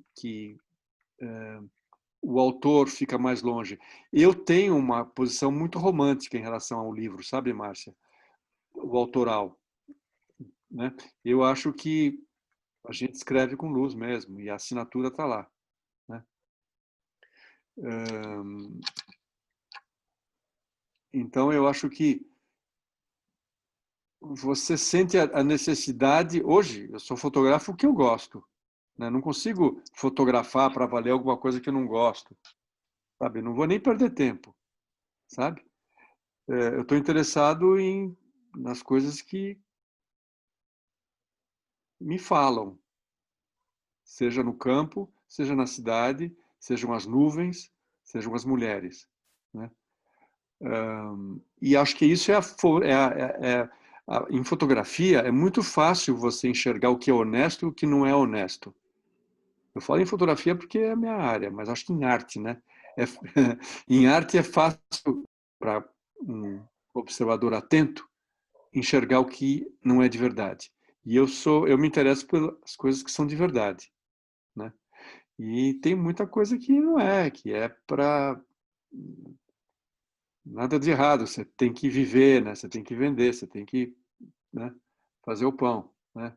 o autor fica mais longe. Eu tenho uma posição muito romântica em relação ao livro, sabe, Márcia? O autoral, né? Eu acho que a gente escreve com luz mesmo e a assinatura está lá, né? Então, eu acho que você sente a necessidade... Hoje, eu sou fotógrafo que eu gosto, né? Não consigo fotografar para valer alguma coisa que eu não gosto, sabe? Não vou nem perder tempo, sabe? Eu estou interessado nas coisas que me falam, seja no campo, seja na cidade, sejam as nuvens, sejam as mulheres, né? E acho que isso em fotografia é muito fácil você enxergar o que é honesto e o que não é honesto. Eu falo em fotografia porque é a minha área, mas acho que em arte, né? Em arte é fácil para um observador atento enxergar o que não é de verdade. E eu me interesso pelas coisas que são de verdade, né? E tem muita coisa que não é, que é para nada de errado. Você tem que viver, né? Você tem que vender, você tem que, né, fazer o pão, né?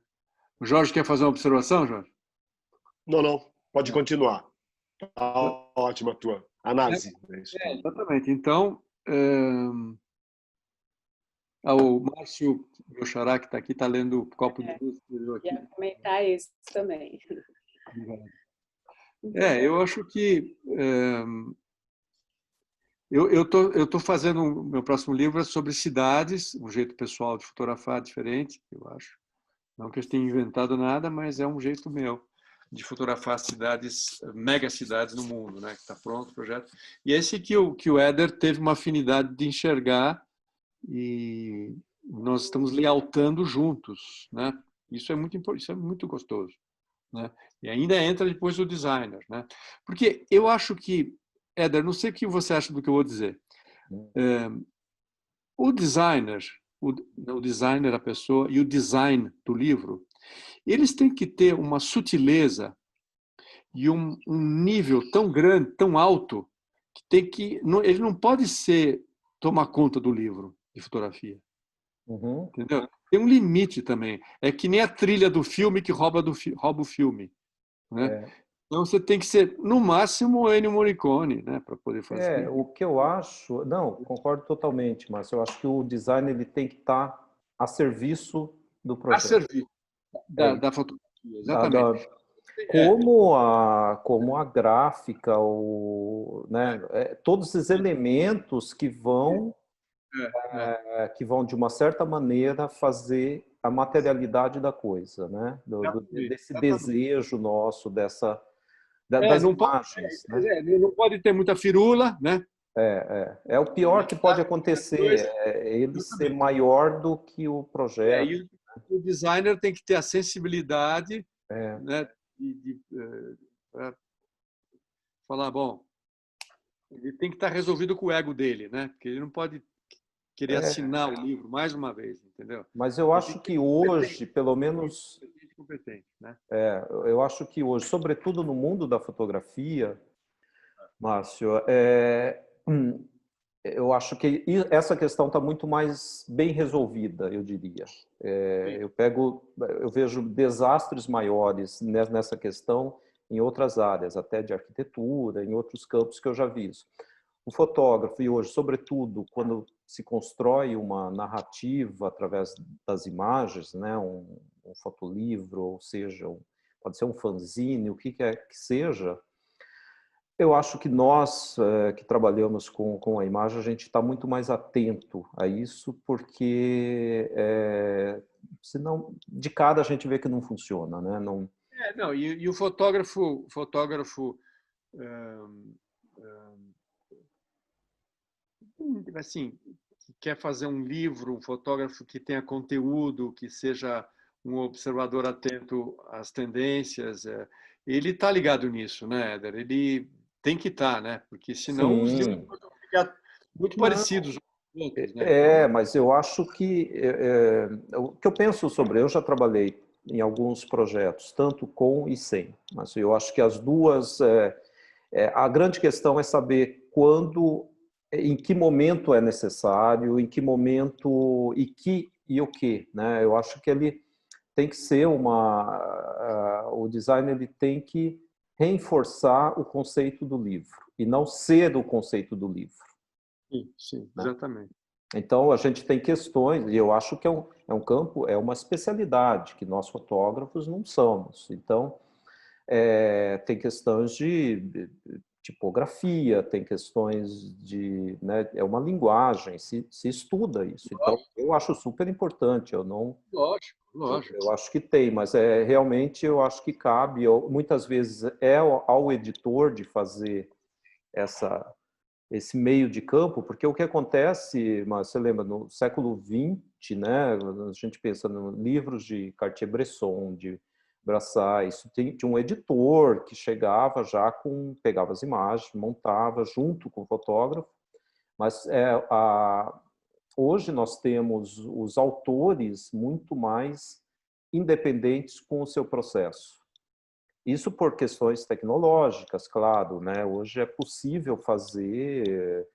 O Jorge quer fazer uma observação, Jorge? Não, pode continuar. Ótima a tua análise. Exatamente. Então, o Márcio, meu xará, que está aqui, está lendo o copo de luz. Ia comentar isso também. Eu acho que eu tô fazendo meu próximo livro é sobre cidades, um jeito pessoal de fotografar diferente, eu acho. Não que eu tenha inventado nada, mas é um jeito meu de fotografar cidades, mega cidades no mundo, né? Que está pronto o projeto. E esse que o Éder teve uma afinidade de enxergar e nós estamos lealtando juntos, né? Isso é muito importante, isso é muito gostoso, né? E ainda entra depois o designer, né? Porque eu acho que, Éder, não sei o que você acha do que eu vou dizer. O designer, a pessoa, e o design do livro, eles têm que ter uma sutileza e um nível tão grande, tão alto, que ele não pode tomar conta do livro de fotografia. Uhum. Entendeu? Tem um limite também. É que nem a trilha do filme que rouba o filme, né? Então você tem que ser, no máximo, o Ennio Morricone, né, para poder fazer. O que eu acho... Não, concordo totalmente, mas eu acho que o design ele tem que estar a serviço do projeto. A serviço da fotografia. Exatamente. Como a gráfica, né, todos esses elementos que vão de uma certa maneira fazer a materialidade da coisa, né? Desse desejo nosso, das imagens. Não pode ter muita firula, né? É o pior que pode acontecer, ele ser maior do que o projeto. E o designer tem que ter a sensibilidade, né, de falar, bom, ele tem que estar resolvido com o ego dele, né? Porque ele não pode querer assinar o livro mais uma vez, entendeu? Mas eu acho que hoje, pelo menos, competente, né? Eu acho que hoje, sobretudo no mundo da fotografia, Márcio, eu acho que essa questão está muito mais bem resolvida, eu diria. Eu vejo desastres maiores nessa questão em outras áreas, até de arquitetura, em outros campos que eu já vi isso. O fotógrafo, e hoje, sobretudo, quando se constrói uma narrativa através das imagens, né, um fotolivro, ou seja, pode ser um fanzine, o que quer que seja, eu acho que nós que trabalhamos com a imagem, a gente está muito mais atento a isso, porque senão, de cara, a gente vê que não funciona, né? E o fotógrafo assim, que quer fazer um livro, um fotógrafo que tenha conteúdo, que seja um observador atento às tendências, ele está ligado nisso, né, Éder? Ele tem que estar, né? Porque senão os livros vão ficar muito parecidos. Né? Mas eu acho que o que eu penso sobre, eu já trabalhei em alguns projetos, tanto com e sem, mas eu acho que as duas, a grande questão é saber quando, em que momento é necessário, em que momento e o que, né? Eu acho que ele tem que ser o design ele tem que reforçar o conceito do livro e não ser o conceito do livro. Sim, exatamente. Então, a gente tem questões, e eu acho que é um campo, é uma especialidade que nós fotógrafos não somos. Então, tem questões de tipografia, tem questões de... Né, é uma linguagem, se estuda isso. Então, eu acho super importante. Eu não... Lógico. Eu acho que tem, mas realmente eu acho que cabe, muitas vezes ao editor de fazer esse meio de campo, porque o que acontece, mas você lembra, no século XX, né, a gente pensa nos livros de Cartier-Bresson, de Brassai, isso tinha um editor que chegava já pegava as imagens, montava junto com o fotógrafo, mas hoje nós temos os autores muito mais independentes com o seu processo. Isso por questões tecnológicas, claro, né? Hoje é possível fazer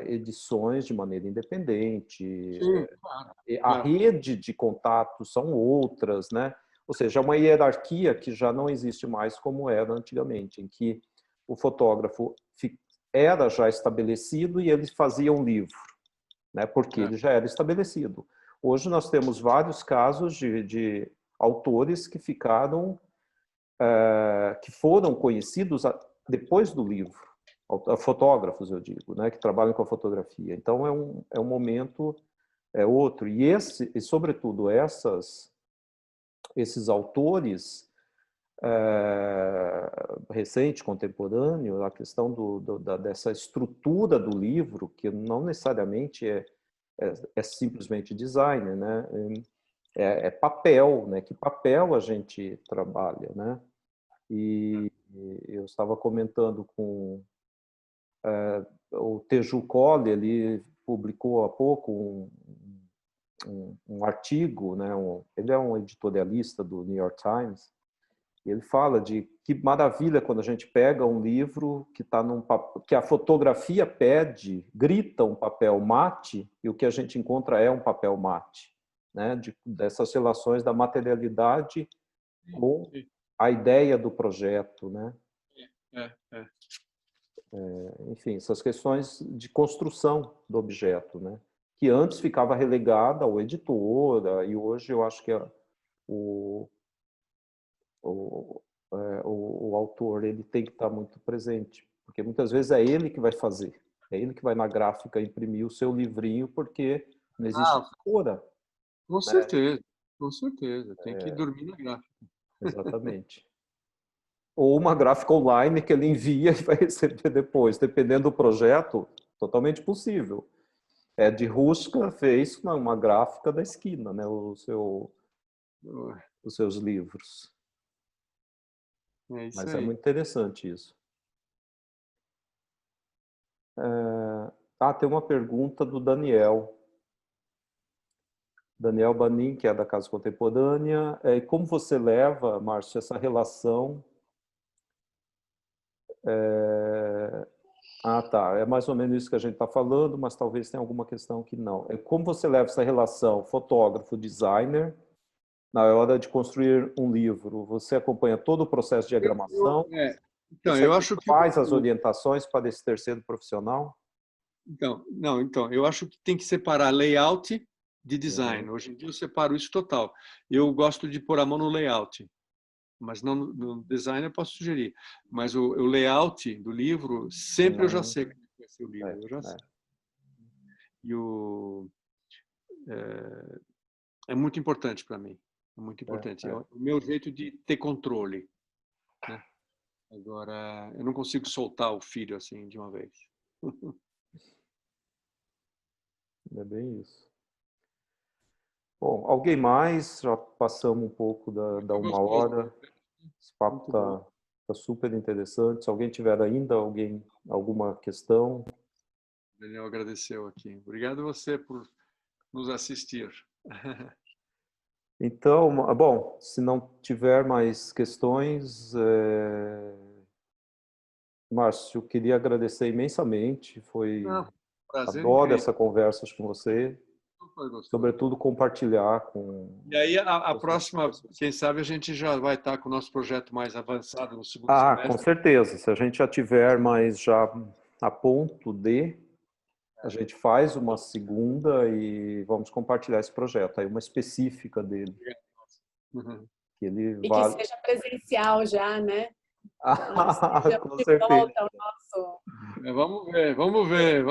edições de maneira independente. Sim, claro. A rede de contatos são outras, né? Ou seja, é uma hierarquia que já não existe mais como era antigamente, em que o fotógrafo era já estabelecido e ele fazia um livro, né? Porque ele já era estabelecido. Hoje nós temos vários casos de autores que foram conhecidos depois do livro, fotógrafos, eu digo, né, que trabalham com a fotografia. Então, é um momento outro. E, sobretudo, esses autores recente, contemporâneo, a questão dessa estrutura do livro, que não necessariamente é simplesmente design, né? É papel, né? Que papel a gente trabalha, né? E eu estava comentando com o Teju Colli, ele publicou há pouco um artigo, né? Ele é um editorialista do New York Times, e ele fala de que maravilha quando a gente pega um livro que a fotografia grita um papel mate, e o que a gente encontra é um papel mate, né? Dessas relações da materialidade com a ideia do projeto, né? Enfim, essas questões de construção do objeto, né? Que antes ficava relegada ao editor, e hoje eu acho que o autor ele tem que estar muito presente, porque muitas vezes é ele que vai fazer, é ele que vai na gráfica imprimir o seu livrinho, porque não existe editora. Com certeza, com certeza. Tem que dormir na gráfica. Exatamente. Ou uma gráfica online que ele envia e vai receber depois, dependendo do projeto, totalmente possível. Ed Ruscha fez uma gráfica da esquina, né? Os seus livros. Isso Mas aí. é muito interessante isso. Tem uma pergunta do Daniel. Daniel Banin, que é da Casa Contemporânea. Como você leva, Márcio, essa relação... É mais ou menos isso que a gente está falando, mas talvez tenha alguma questão que não. Como você leva essa relação fotógrafo-designer na hora de construir um livro? Você acompanha todo o processo de diagramação? Então, eu acho que faz as orientações para esse terceiro profissional? Então, eu acho que tem que separar layout de design. Hoje em dia eu separo isso total. Eu gosto de pôr a mão no layout, mas não no design eu posso sugerir. Mas o layout do livro, sempre eu já sei como vai ser o livro. Eu já sei. E é muito importante para mim. É muito importante. É o meu jeito de ter controle, né? Agora, eu não consigo soltar o filho assim de uma vez. É bem isso. Bom, alguém mais? Já passamos um pouco da 1 hora. Esse papo está super interessante. Se alguém tiver ainda alguma questão. O Daniel agradeceu aqui. Obrigado a você por nos assistir. Então, bom, se não tiver mais questões, Márcio, eu queria agradecer imensamente. Adoro essa conversa com você. Sobretudo compartilhar com... E aí a próxima, quem sabe a gente já vai estar com o nosso projeto mais avançado no segundo semestre. Com certeza. Se a gente já tiver mais já a ponto de, a gente faz uma segunda e vamos compartilhar esse projeto. Aí uma específica dele. Que que seja presencial já, né? Com certeza. Vamos ver. Vamos ver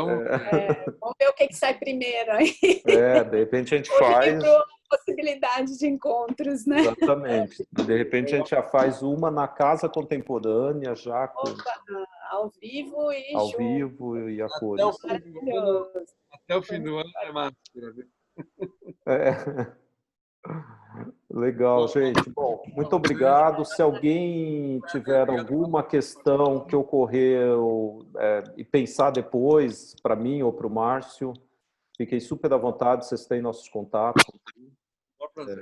o que sai primeiro aí. De repente a gente faz... possibilidade de encontros, né? Exatamente. De repente a gente já faz uma na Casa Contemporânea, já com... ao vivo e ao vivo e a cores. Até o fim do ano é máscara. Legal, gente. Bom, muito obrigado. Se alguém tiver alguma questão que ocorreu e pensar depois, para mim ou para o Márcio, fiquem super à vontade, vocês têm nossos contatos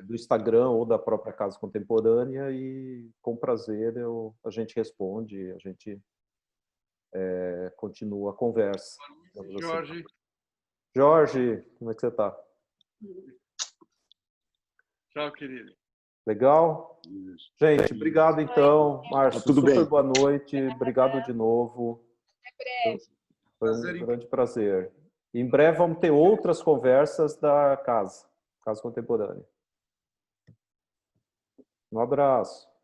do Instagram ou da própria Casa Contemporânea e com prazer a gente responde, a gente continua a conversa. Jorge, como é que você está? Tchau, querido. Legal? Gente, obrigado então. Márcio, tudo super bem. boa noite. Obrigado de novo. Foi um Prazer, grande prazer. Em breve vamos ter outras conversas da Casa Contemporânea. Um abraço.